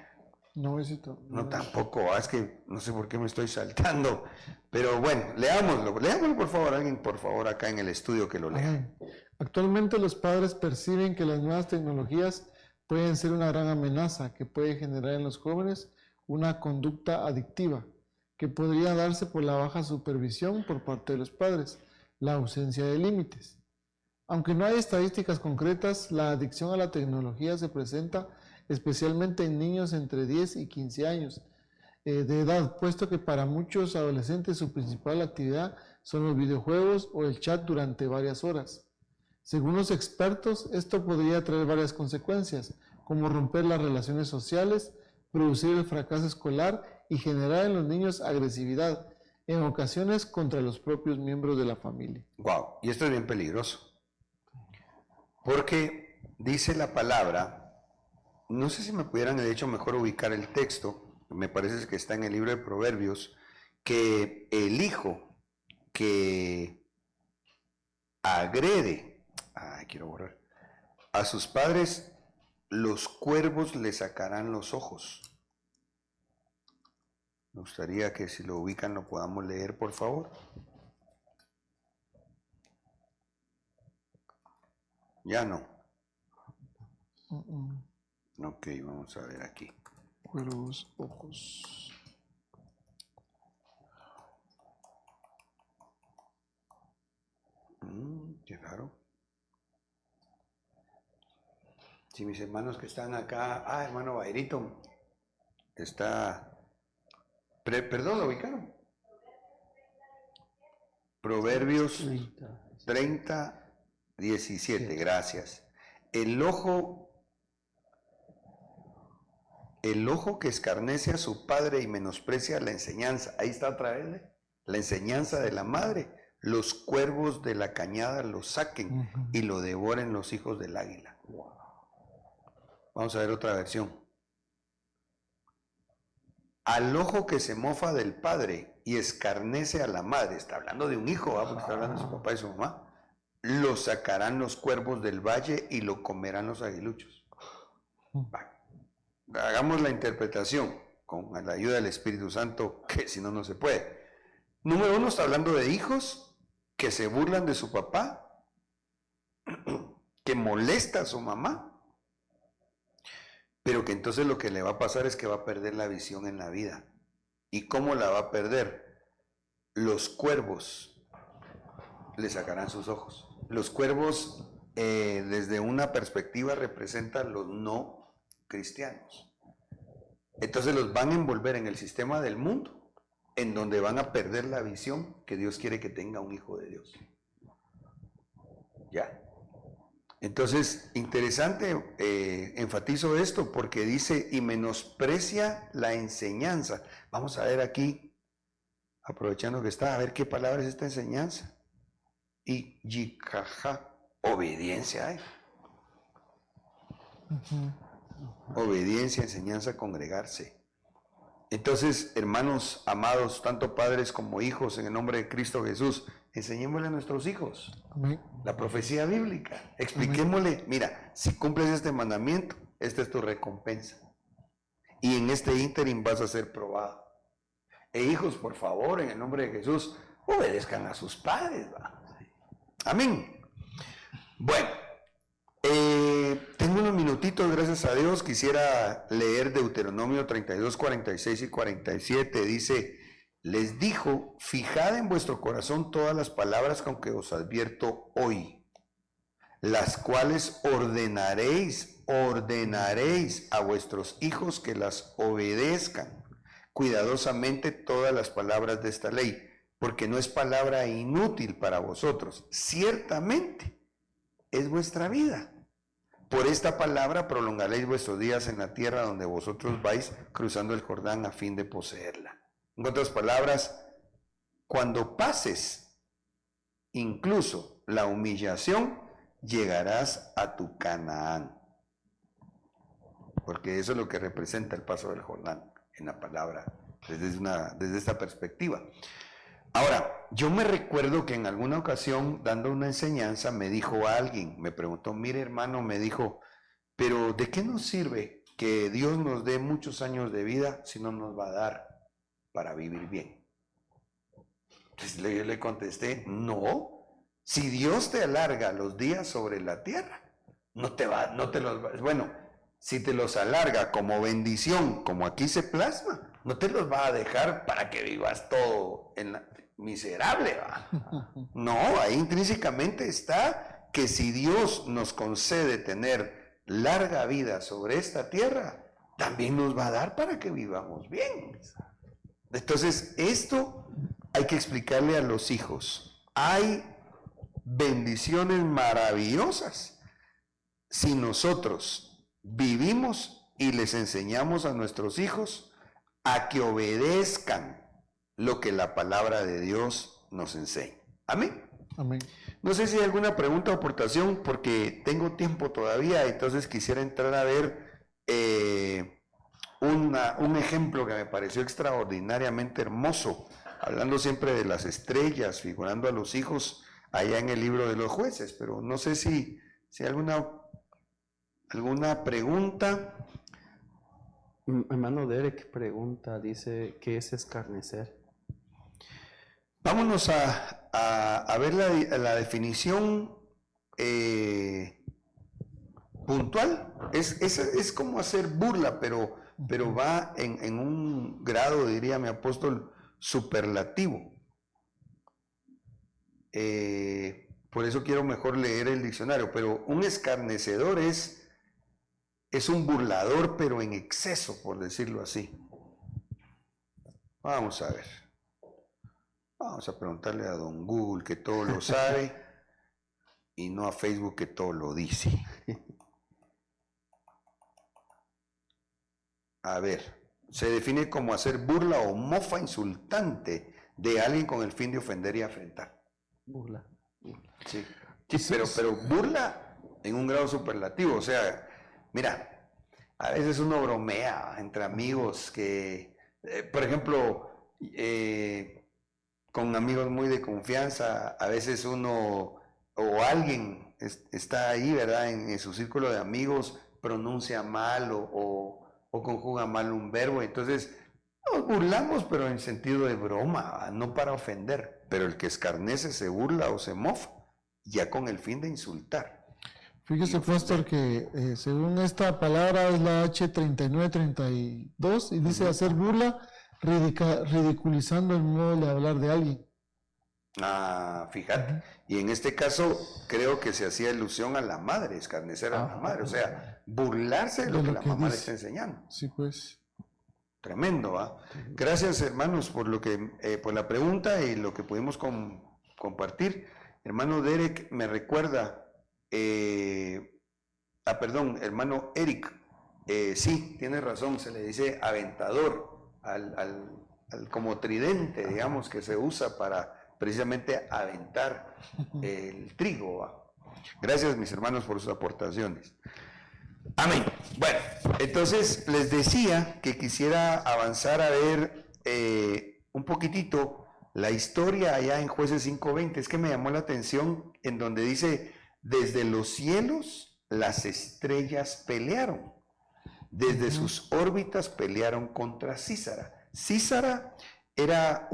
No, besito. No, tampoco. Es que no sé por qué me estoy saltando. Pero bueno, leámoslo. Leámoslo, por favor. Alguien, por favor, acá en el estudio que lo lea. Amén. Actualmente los padres perciben que las nuevas tecnologías pueden ser una gran amenaza que puede generar en los jóvenes una conducta adictiva que podría darse por la baja supervisión por parte de los padres, la ausencia de límites. Aunque no hay estadísticas concretas, la adicción a la tecnología se presenta especialmente en niños entre 10 y 15 años de edad, puesto que para muchos adolescentes su principal actividad son los videojuegos o el chat durante varias horas. Según los expertos, esto podría traer varias consecuencias, como romper las relaciones sociales, producir el fracaso escolar y generar en los niños agresividad, en ocasiones contra los propios miembros de la familia. Wow, y esto es bien peligroso. Porque dice la palabra, no sé si me pudieran de hecho mejor ubicar el texto, me parece que está en el libro de Proverbios, que el hijo que agrede, quiero borrar, a sus padres, los cuervos le sacarán los ojos. Me gustaría que si lo ubican lo podamos leer, por favor. Ya no. Ok, vamos a ver aquí. Cuervos, ojos. Qué raro. Si mis hermanos que están acá, hermano Bairito, está, perdón, ¿lo ubicaron? Proverbios 30, 17, gracias. El ojo que escarnece a su padre y menosprecia la enseñanza, ahí está otra vez, la enseñanza de la madre, los cuervos de la cañada lo saquen y lo devoren los hijos del águila. Wow. Vamos a ver otra versión. Al ojo que se mofa del padre y escarnece a la madre, está hablando de un hijo, porque está hablando de su papá y su mamá, lo sacarán los cuervos del valle y lo comerán los aguiluchos. Hagamos la interpretación con la ayuda del Espíritu Santo, que si no, no se puede. Número 1, está hablando de hijos que se burlan de su papá, que molesta a su mamá, pero que entonces lo que le va a pasar es que va a perder la visión en la vida. ¿Y cómo la va a perder? Los cuervos le sacarán sus ojos. Los cuervos, desde una perspectiva, representan los no cristianos. Entonces los van a envolver en el sistema del mundo, en donde van a perder la visión que Dios quiere que tenga un hijo de Dios. Ya. Entonces, interesante, enfatizo esto porque dice, y menosprecia la enseñanza. Vamos a ver aquí, aprovechando que está, a ver qué palabra es esta enseñanza. Y yikaja, obediencia hay. Obediencia, enseñanza, congregarse. Entonces, hermanos amados, tanto padres como hijos, en el nombre de Cristo Jesús, enseñémosle a nuestros hijos la profecía bíblica. Expliquémosle, mira, si cumples este mandamiento, esta es tu recompensa. Y en este ínterin vas a ser probado. Hijos, por favor, en el nombre de Jesús, obedezcan a sus padres, ¿va? Amén. Bueno, tengo unos minutitos, gracias a Dios. Quisiera leer Deuteronomio 32, 46 y 47. Dice, les dijo, fijad en vuestro corazón todas las palabras con que os advierto hoy, las cuales ordenaréis a vuestros hijos que las obedezcan cuidadosamente todas las palabras de esta ley, porque no es palabra inútil para vosotros, ciertamente es vuestra vida. Por esta palabra prolongaréis vuestros días en la tierra donde vosotros vais cruzando el Jordán a fin de poseerla. En otras palabras, cuando pases incluso la humillación, llegarás a tu Canaán. Porque eso es lo que representa el paso del Jordán en la palabra, desde esta perspectiva. Ahora, yo me recuerdo que en alguna ocasión, dando una enseñanza, me dijo alguien, me preguntó, mire hermano, me dijo, pero ¿de qué nos sirve que Dios nos dé muchos años de vida si no nos va a dar para vivir bien? Entonces yo le contesté, no, si Dios te alarga los días sobre la tierra, si te los alarga como bendición, como aquí se plasma, no te los va a dejar para que vivas todo miserable, ¿va? No, ahí intrínsecamente está que si Dios nos concede tener larga vida sobre esta tierra, también nos va a dar para que vivamos bien. Entonces, esto hay que explicarle a los hijos. Hay bendiciones maravillosas si nosotros vivimos y les enseñamos a nuestros hijos a que obedezcan lo que la palabra de Dios nos enseña. Amén. Amén. No sé si hay alguna pregunta o aportación, porque tengo tiempo todavía, entonces quisiera entrar a ver un ejemplo que me pareció extraordinariamente hermoso, hablando siempre de las estrellas, figurando a los hijos allá en el libro de los jueces, pero no sé si hay alguna pregunta. Hermano Derek pregunta, dice, ¿qué es escarnecer? Vámonos a ver la definición puntual. Es como hacer burla, pero va en un grado, diría mi apóstol, superlativo. Por eso quiero mejor leer el diccionario, pero un escarnecedor es un burlador, pero en exceso, por decirlo así. Vamos a ver. Vamos a preguntarle a don Google, que todo lo sabe, y no a Facebook, que todo lo dice. A ver, se define como hacer burla o mofa insultante de alguien con el fin de ofender y afrentar. Burla. Sí, pero burla en un grado superlativo. O sea, mira, a veces uno bromea entre amigos que, por ejemplo, con amigos muy de confianza, a veces uno o alguien está ahí, ¿verdad? En su círculo de amigos, pronuncia mal o conjuga mal un verbo. Entonces, nos burlamos, pero en sentido de broma, no para ofender. Pero el que escarnece se burla o se mofa, ya con el fin de insultar. Fíjese, pastor, que según esta palabra es la H3932 y dice hacer burla, ridiculizando el modo de hablar de alguien. Ah, fíjate. Y en este caso creo que se hacía alusión a la madre, escarnecer a la madre, o sea, burlarse de lo que la mamá le está enseñando. Sí, pues. Tremendo, ¿ah? Gracias, hermanos, por por la pregunta y lo que pudimos compartir. Hermano Derek me recuerda, hermano Eric, sí, tiene razón, se le dice aventador como tridente, digamos, que se usa para precisamente aventar el trigo, ¿va? Gracias, mis hermanos, por sus aportaciones. Amén. Bueno, entonces les decía que quisiera avanzar a ver un poquitito la historia allá en Jueces 5:20. Es que me llamó la atención en donde dice, desde los cielos las estrellas pelearon, desde sus órbitas pelearon contra Císara. Císara era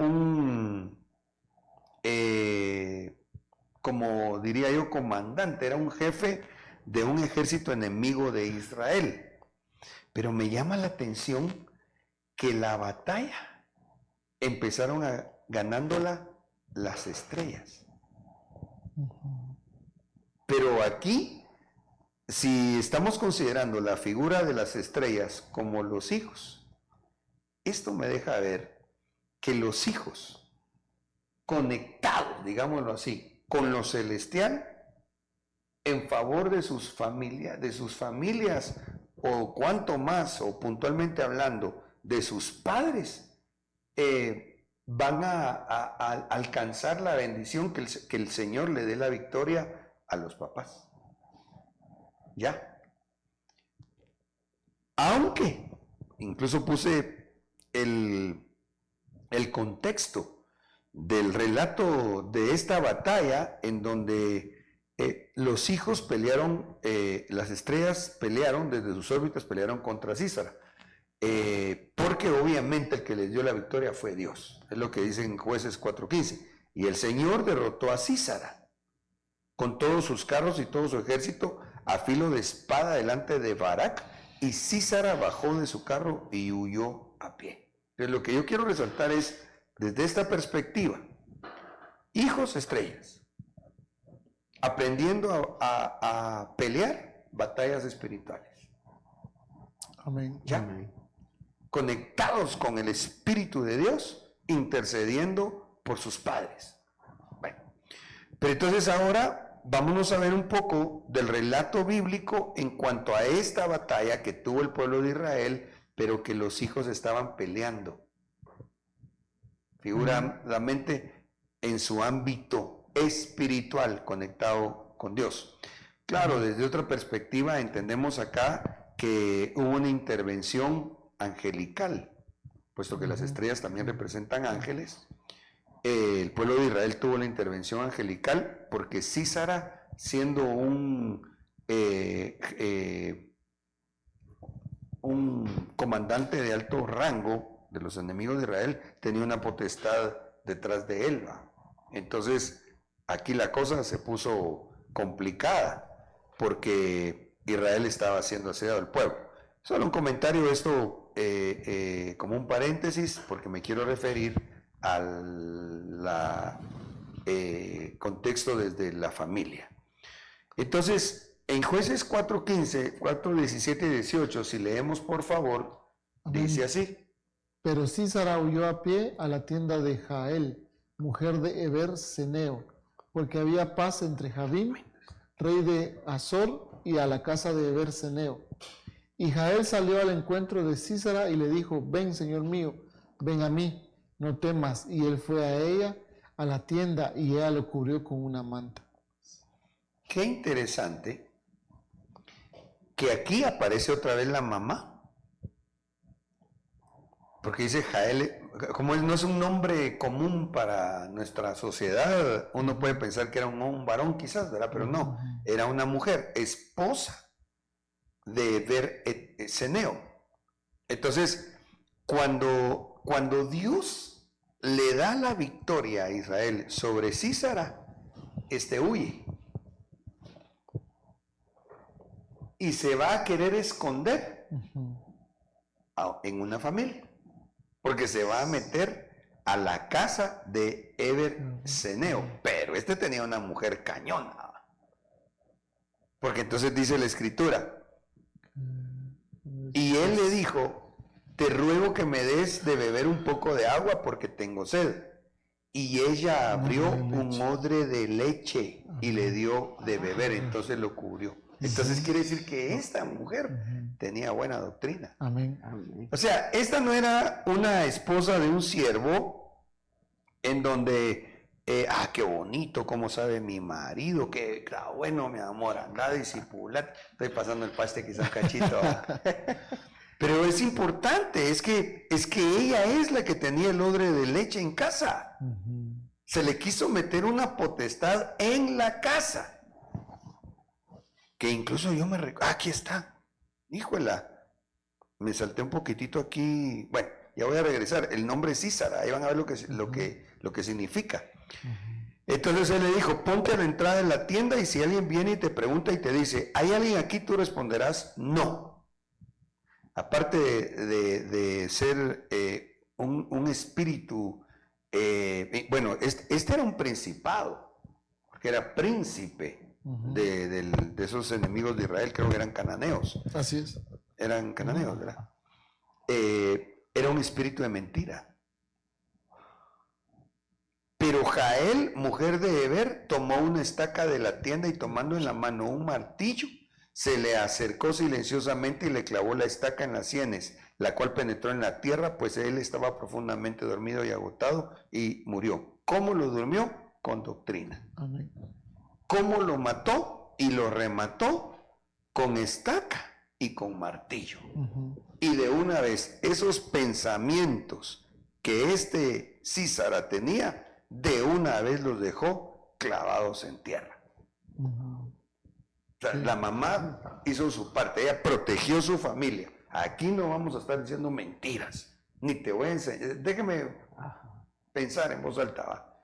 como diría yo, comandante, era un jefe de un ejército enemigo de Israel. Pero me llama la atención que la batalla empezaron ganándola las estrellas. Pero aquí, si estamos considerando la figura de las estrellas como los hijos, esto me deja ver que los hijos conectados, digámoslo así, con lo celestial, en favor de sus familias, o cuanto más, o puntualmente hablando, de sus padres, van a alcanzar la bendición que el Señor le dé la victoria a los papás. Ya. Aunque, incluso puse el contexto del relato de esta batalla en donde los hijos pelearon, las estrellas pelearon, desde sus órbitas pelearon contra Císara. Porque obviamente el que les dio la victoria fue Dios. Es lo que dice en Jueces 4:15. Y el Señor derrotó a Císara con todos sus carros y todo su ejército a filo de espada delante de Barak, y Císara bajó de su carro y huyó a pie. Entonces lo que yo quiero resaltar es, desde esta perspectiva, hijos estrellas, aprendiendo a pelear batallas espirituales. Amén. ¿Ya? Amén. Conectados con el Espíritu de Dios, intercediendo por sus padres. Bueno, pero entonces ahora vámonos a ver un poco del relato bíblico en cuanto a esta batalla que tuvo el pueblo de Israel, pero que los hijos estaban peleando. Figuradamente en su ámbito espiritual, conectado con Dios. Claro, desde otra perspectiva entendemos acá que hubo una intervención angelical, puesto que las estrellas también representan ángeles. El pueblo de Israel tuvo la intervención angelical porque Císara, siendo un comandante de alto rango de los enemigos de Israel, tenía una potestad detrás de él. Entonces aquí la cosa se puso complicada porque Israel estaba siendo asediado, el pueblo. Solo un comentario, esto como un paréntesis, porque me quiero referir al contexto desde la familia. Entonces, en Jueces 4:15, 4:17 y 18, si leemos por favor, dice así. Pero Císara huyó a pie a la tienda de Jael, mujer de Heber Ceneo, porque había paz entre Jabín, rey de Azor, y a la casa de Heber Ceneo. Y Jael salió al encuentro de Císara y le dijo: ven, señor mío, ven a mí, no temas. Y él fue a ella, a la tienda, y ella lo cubrió con una manta. Qué interesante que aquí aparece otra vez la mamá. Porque dice Jael, como no es un nombre común para nuestra sociedad, uno puede pensar que era un varón quizás, ¿verdad? Pero no, era una mujer, esposa de Heber Ceneo. Entonces, cuando Dios le da la victoria a Israel sobre Císara, huye. Y se va a querer esconder en una familia. Porque se va a meter a la casa de Heber Ceneo. Pero tenía una mujer cañona. Porque entonces dice la escritura. Y él le dijo: te ruego que me des de beber un poco de agua porque tengo sed. Y ella abrió un odre de leche y le dio de beber. Entonces lo cubrió. Entonces quiere decir que esta mujer tenía buena doctrina. Amén. O sea, esta no era una esposa de un siervo en donde, qué bonito, cómo sabe mi marido, que bueno, mi amor, anda discipular. Estoy pasando el paste quizás un cachito. Pero es importante, es que ella es la que tenía el odre de leche en casa. Se le quiso meter una potestad en la casa. Que incluso yo me recuerdo, aquí está, híjola, me salté un poquitito aquí, bueno, ya voy a regresar, el nombre es Císara, ahí van a ver lo que significa. Entonces él le dijo, ponte a la entrada de la tienda y si alguien viene y te pregunta y te dice, ¿hay alguien aquí? Tú responderás, no. Aparte de ser un espíritu, bueno, este era un principado, porque era príncipe de esos enemigos de Israel, creo que eran cananeos. Así es. Eran cananeos, ¿verdad? Era un espíritu de mentira. Pero Jael, mujer de Heber, tomó una estaca de la tienda y tomando en la mano un martillo, se le acercó silenciosamente y le clavó la estaca en las sienes, la cual penetró en la tierra, pues él estaba profundamente dormido y agotado y murió. ¿Cómo lo durmió? Con doctrina. Amén. ¿Cómo lo mató? Y lo remató con estaca y con martillo. Y de una vez, esos pensamientos que Sísara tenía, de una vez los dejó clavados en tierra. O sea, la mamá hizo su parte, ella protegió su familia. Aquí no vamos a estar diciendo mentiras, ni te voy a enseñar. Déjeme pensar en voz alta. ¿Va?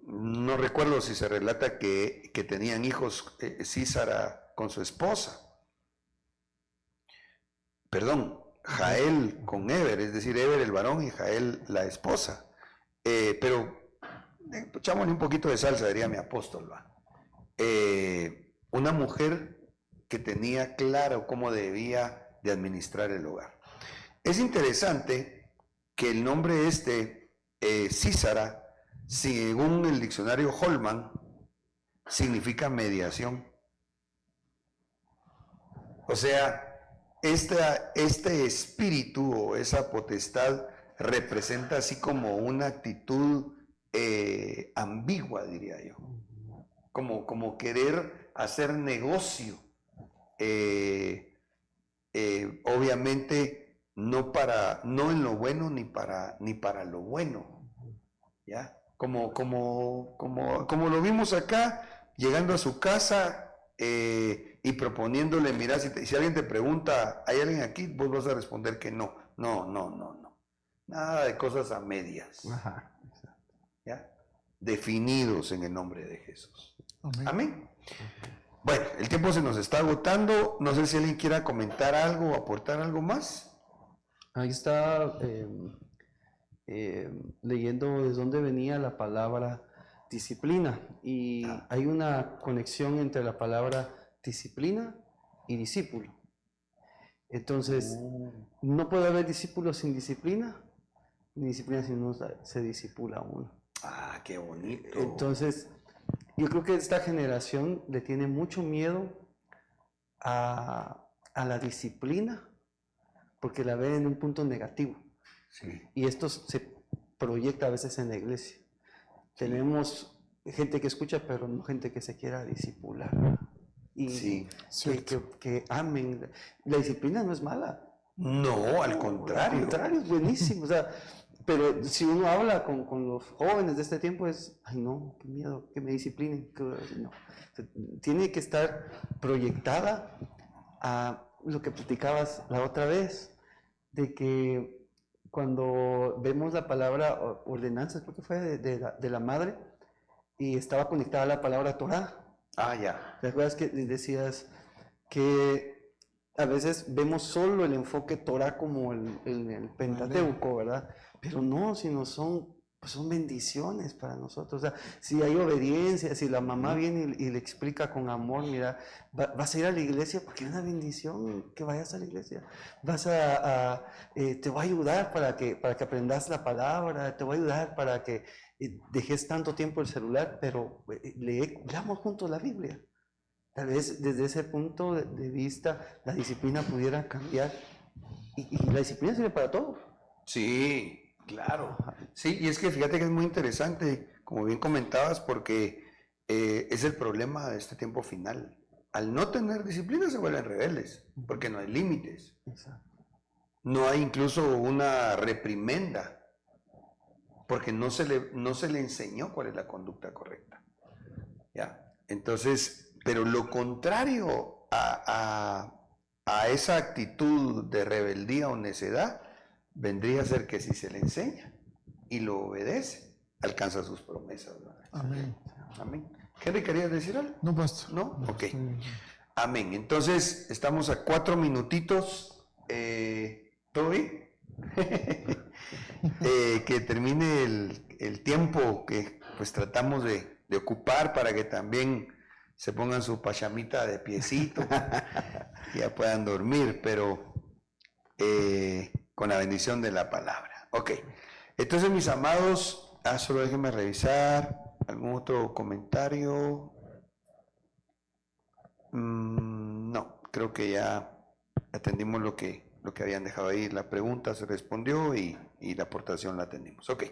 No recuerdo si se relata que tenían hijos Sísara con su esposa. Perdón, Jael con Heber, es decir, Heber el varón y Jael la esposa. Pero echámosle un poquito de salsa, diría mi apóstol. ¿Va? Una mujer que tenía claro cómo debía de administrar el hogar. Es interesante que el nombre Sísara, según el diccionario Holman, significa mediación. O sea, este espíritu o esa potestad representa así como una actitud ambigua, diría yo. Como querer hacer negocio. Obviamente no en lo bueno ni para lo bueno. ¿Ya? Como lo vimos acá, llegando a su casa y proponiéndole, mira, si alguien te pregunta, ¿hay alguien aquí? Vos vas a responder que no. No. Nada de cosas a medias. Ajá. ¿Ya? Definidos en el nombre de Jesús. Amén. Amén. Bueno, el tiempo se nos está agotando. No sé si alguien quiera comentar algo o aportar algo más. Ahí está leyendo de dónde venía la palabra disciplina. Y hay una conexión entre la palabra disciplina y discípulo. Entonces, no puede haber discípulos sin disciplina, ni disciplina si no se discipula uno. Ah, qué bonito. Entonces, yo creo que esta generación le tiene mucho miedo a la disciplina porque la ve en un punto negativo. Sí. Y esto se proyecta a veces en la iglesia. Tenemos gente que escucha, pero no gente que se quiera discipular. Y que amen. La disciplina no es mala. No, al contrario. Al contrario, es buenísimo. O sea, pero si uno habla con los jóvenes de este tiempo es, ay no, qué miedo, que me disciplinen. No. Tiene que estar proyectada a lo que platicabas la otra vez, de que cuando vemos la palabra ordenanzas, creo que fue de la madre, y estaba conectada a la palabra Torah. Ah, ya. ¿Te acuerdas que decías que a veces vemos solo el enfoque Torah como el Pentateuco, ¿verdad? Pero no, sino son bendiciones para nosotros. O sea, si hay obediencia, si la mamá viene y le explica con amor, mira, vas a ir a la iglesia porque es una bendición que vayas a la iglesia. Te va a ayudar para que aprendas la palabra, te va a ayudar para que dejes tanto tiempo el celular, pero leamos juntos la Biblia. Tal vez desde ese punto de vista la disciplina pudiera cambiar. Y la disciplina sirve para todo. Sí, claro. Sí, y es que fíjate que es muy interesante, como bien comentabas, porque es el problema de este tiempo final. Al no tener disciplina se vuelven rebeldes, porque no hay límites. Exacto. No hay incluso una reprimenda, porque no se le enseñó cuál es la conducta correcta. ¿Ya? Entonces, pero lo contrario a esa actitud de rebeldía o necedad, vendría a ser que si se le enseña y lo obedece, alcanza sus promesas, ¿verdad? Amén. Amén. Henry, ¿querías decir algo? No, pastor. ¿No? Ok. estoy bien. Amén. Entonces, estamos a 4 minutitos. ¿Todo bien? Que termine el tiempo que pues tratamos de ocupar para que también se pongan su pachamita de piecito y ya puedan dormir, pero con la bendición de la palabra. Ok. Entonces, mis amados, solo déjenme revisar algún otro comentario. No, creo que ya atendimos lo que habían dejado ahí. La pregunta se respondió y la aportación la atendimos. Ok,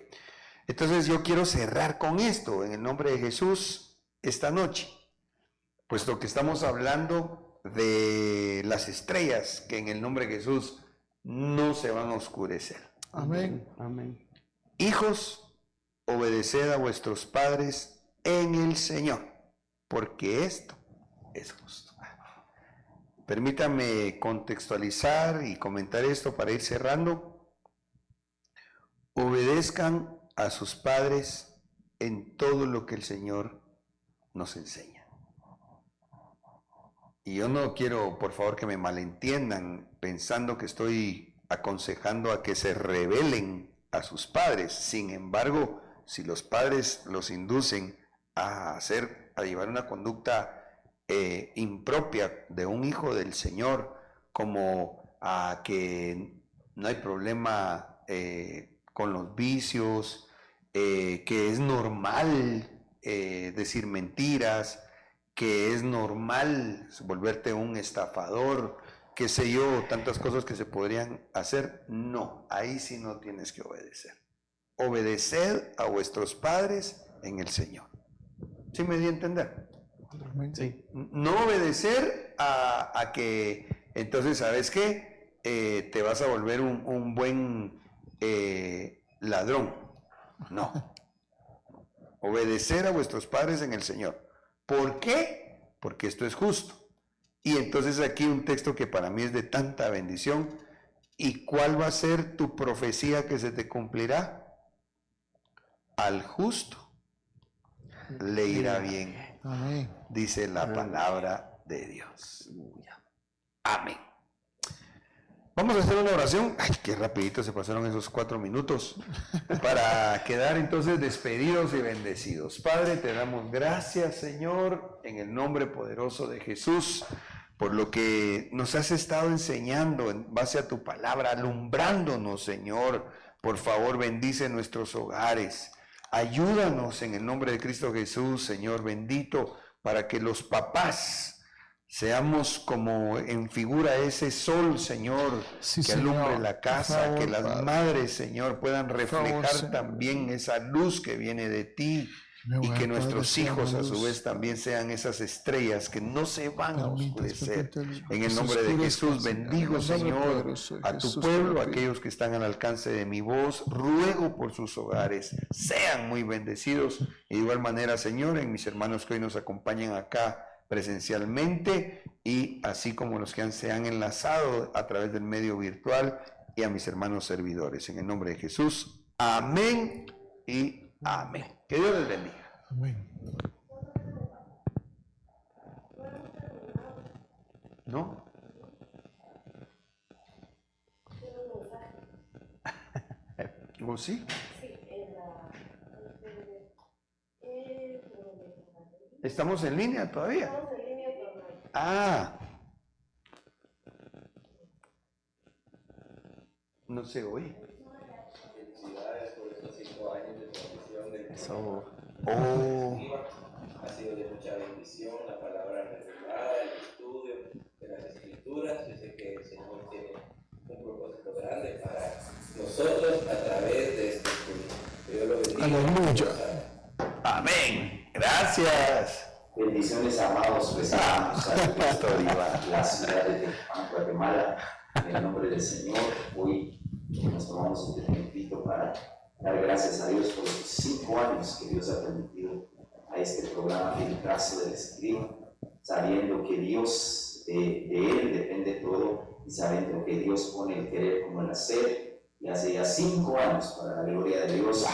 entonces yo quiero cerrar con esto en el nombre de Jesús esta noche, puesto que estamos hablando de las estrellas que en el nombre de Jesús no se van a oscurecer. Amén. Amén. Hijos, obedeced a vuestros padres en el Señor, porque esto es justo. Permítame contextualizar y comentar esto para ir cerrando. Obedezcan a sus padres en todo lo que el Señor nos enseña. Y yo no quiero, por favor, que me malentiendan pensando que estoy aconsejando a que se rebelen a sus padres. Sin embargo, si los padres los inducen a llevar una conducta impropia de un hijo del Señor, como a que no hay problema con los vicios, que es normal decir mentiras, que es normal volverte un estafador, qué sé yo, tantas cosas que se podrían hacer. No, ahí sí no tienes que obedecer. Obedeced a vuestros padres en el Señor. ¿Sí me di a entender? Sí. No obedecer a que entonces, ¿sabes qué? Te vas a volver un buen ladrón. No. Obedecer a vuestros padres en el Señor. ¿Por qué? Porque esto es justo. Y entonces aquí un texto que para mí es de tanta bendición. ¿Y cuál va a ser tu profecía que se te cumplirá? Al justo le irá bien. Amén. Dice la palabra de Dios. Amén. Vamos a hacer una oración. Ay, qué rapidito se pasaron esos 4 minutos. Para quedar entonces despedidos y bendecidos. Padre, te damos gracias, Señor, en el nombre poderoso de Jesús, por lo que nos has estado enseñando en base a tu palabra, alumbrándonos, Señor. Por favor, bendice nuestros hogares. Ayúdanos en el nombre de Cristo Jesús, Señor bendito, para que los papás seamos como en figura ese sol, Señor, Sí, que alumbre Señor. la casa, Por favor, que las Padre. madres, Señor, puedan reflejar Señor. también esa luz que viene de ti, Mi y hogar, que Padre, nuestros sea hijos una a su luz. vez también sean esas estrellas que no se van a Permitas, oscurecer. permítelo, En que el se nombre de oscurezcan, Jesús, Señor. bendigo, En el nombre Señor, poderoso de a tu Jesús, pueblo, te lo pido. aquellos que están al alcance de mi voz, ruego por sus hogares, sean muy bendecidos. Y de igual manera, Señor, en mis hermanos que hoy nos acompañan acá presencialmente, y así como los que se han enlazado a través del medio virtual, y a mis hermanos servidores. En el nombre de Jesús, amén y amén. Que Dios les bendiga. Amén. ¿No? ¿O sí? ¿Estamos en línea todavía? Ah. No se oye. Felicidades por estos 5 años de transmisión del Eso. Oh. Ha sido de mucha bendición la palabra revelada, el estudio de las escrituras. Yo sé que el Señor tiene un propósito grande para nosotros a través de este estudio. Que Dios lo bendiga. Aleluya. Amén. Gracias. Bendiciones, amados vecinos al pastor Iván, la ciudad de Tecpan, Guatemala. En el nombre del Señor, hoy nos tomamos este tiempito para dar gracias a Dios por los 5 años que Dios ha permitido a este programa El Trazo del Escriba, sabiendo que Dios, de Él depende todo, y sabiendo que Dios pone el querer como el hacer, y hace ya 5 años, para la gloria de Dios,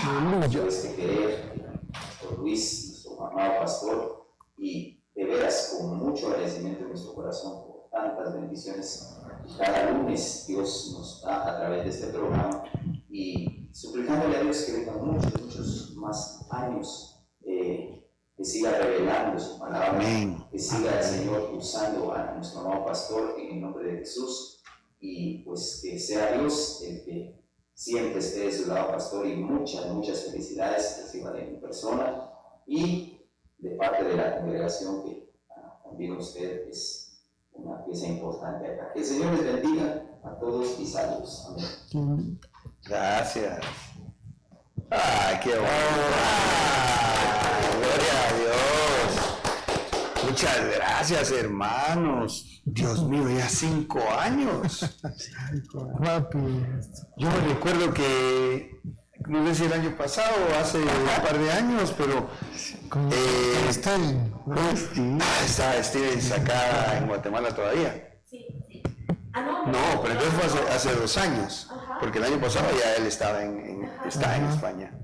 yo este querer, Pastor Luis, nuestro amado pastor, y de veras con mucho agradecimiento en nuestro corazón por tantas bendiciones que cada lunes Dios nos da a través de este programa, y suplicándole a Dios que vengan muchos más años, que siga revelando su palabra, que siga el Señor usando a nuestro amado pastor en el nombre de Jesús, y pues que sea Dios el que siempre esté de su lado, pastor, y muchas felicidades reciba de mi persona y de parte de la congregación, que también usted es una pieza importante acá. Que el Señor les bendiga a todos y saludos. Amén. Gracias. ¡Ay, qué bueno! ¡Gloria a Dios! Muchas gracias, hermanos. Dios mío, ya 5 años. Rápido. Yo me recuerdo que, no sé si el año pasado o hace un par de años, pero está Steven acá en Guatemala todavía. Sí. No, pero entonces fue hace 2 años, porque el año pasado ya él estaba está en España.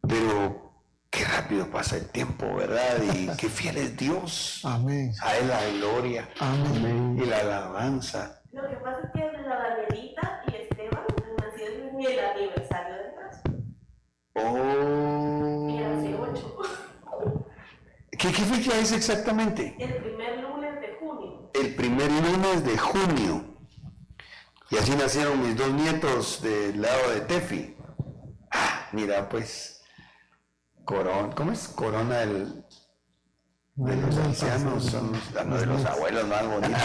Pero qué rápido pasa el tiempo, ¿verdad? Y qué fiel es Dios. Amén. A él la gloria. Amén. Y la alabanza. Lo que pasa es que la Danielita y Esteban han nacido en el aniversario de marzo. Oh. Y hace 8. ¿Qué fecha es exactamente? El primer lunes de junio. El primer lunes de junio. Y así nacieron mis 2 nietos del lado de Tefi. Mira, pues, ¿cómo es? Corona de los ancianos, son de los abuelos más bonitos.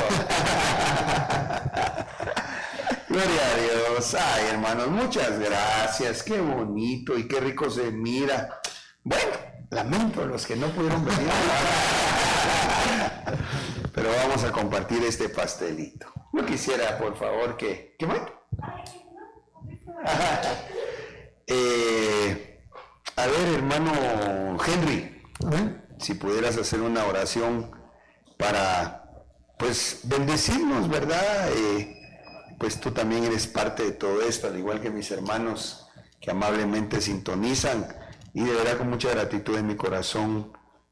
Gloria a Dios. Ay, hermanos, muchas gracias. Qué bonito y qué rico se mira. Bueno, lamento a los que no pudieron venir. Pero vamos a compartir este pastelito. Yo quisiera, por favor, que bueno. A ver, hermano Henry, si pudieras hacer una oración para, pues, bendecirnos, ¿verdad? Pues tú también eres parte de todo esto, al igual que mis hermanos que amablemente sintonizan, y de verdad con mucha gratitud en mi corazón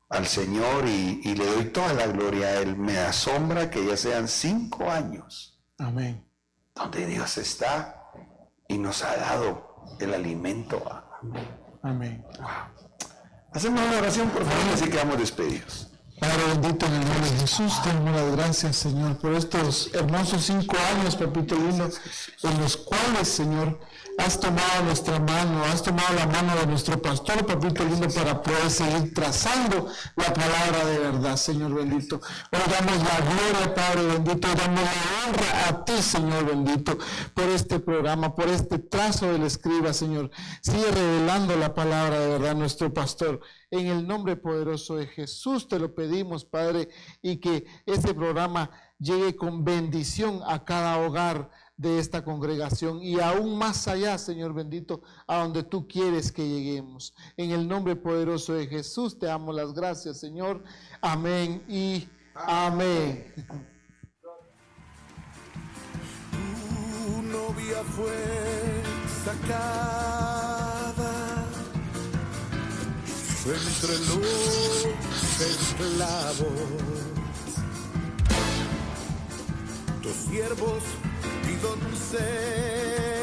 al Señor, y le doy toda la gloria a Él. Me asombra que ya sean 5 años. Amén. Donde Dios está y nos ha dado el alimento. Amén. Hacemos una oración, por favor, y así quedamos despedidos. Padre bendito, en el nombre de Jesús, te damos las gracias, Señor, por estos hermosos 5 años, papito lindo, en los cuales, Señor, has tomado nuestra mano, has tomado la mano de nuestro pastor, papito lindo, para poder seguir trazando la palabra de verdad, Señor bendito. Hoy damos la gloria, Padre bendito, damos la honra a ti, Señor bendito, por este programa, por este trazo del escriba, Señor. Sigue revelando la palabra de verdad, nuestro pastor. En el nombre poderoso de Jesús te lo pedimos, Padre, y que este programa llegue con bendición a cada hogar de esta congregación y aún más allá, Señor bendito, a donde tú quieres que lleguemos. En el nombre poderoso de Jesús te damos las gracias, Señor. Amén y amén. Tu novia fue sacada entre los esclavos. Tus siervos y doncellas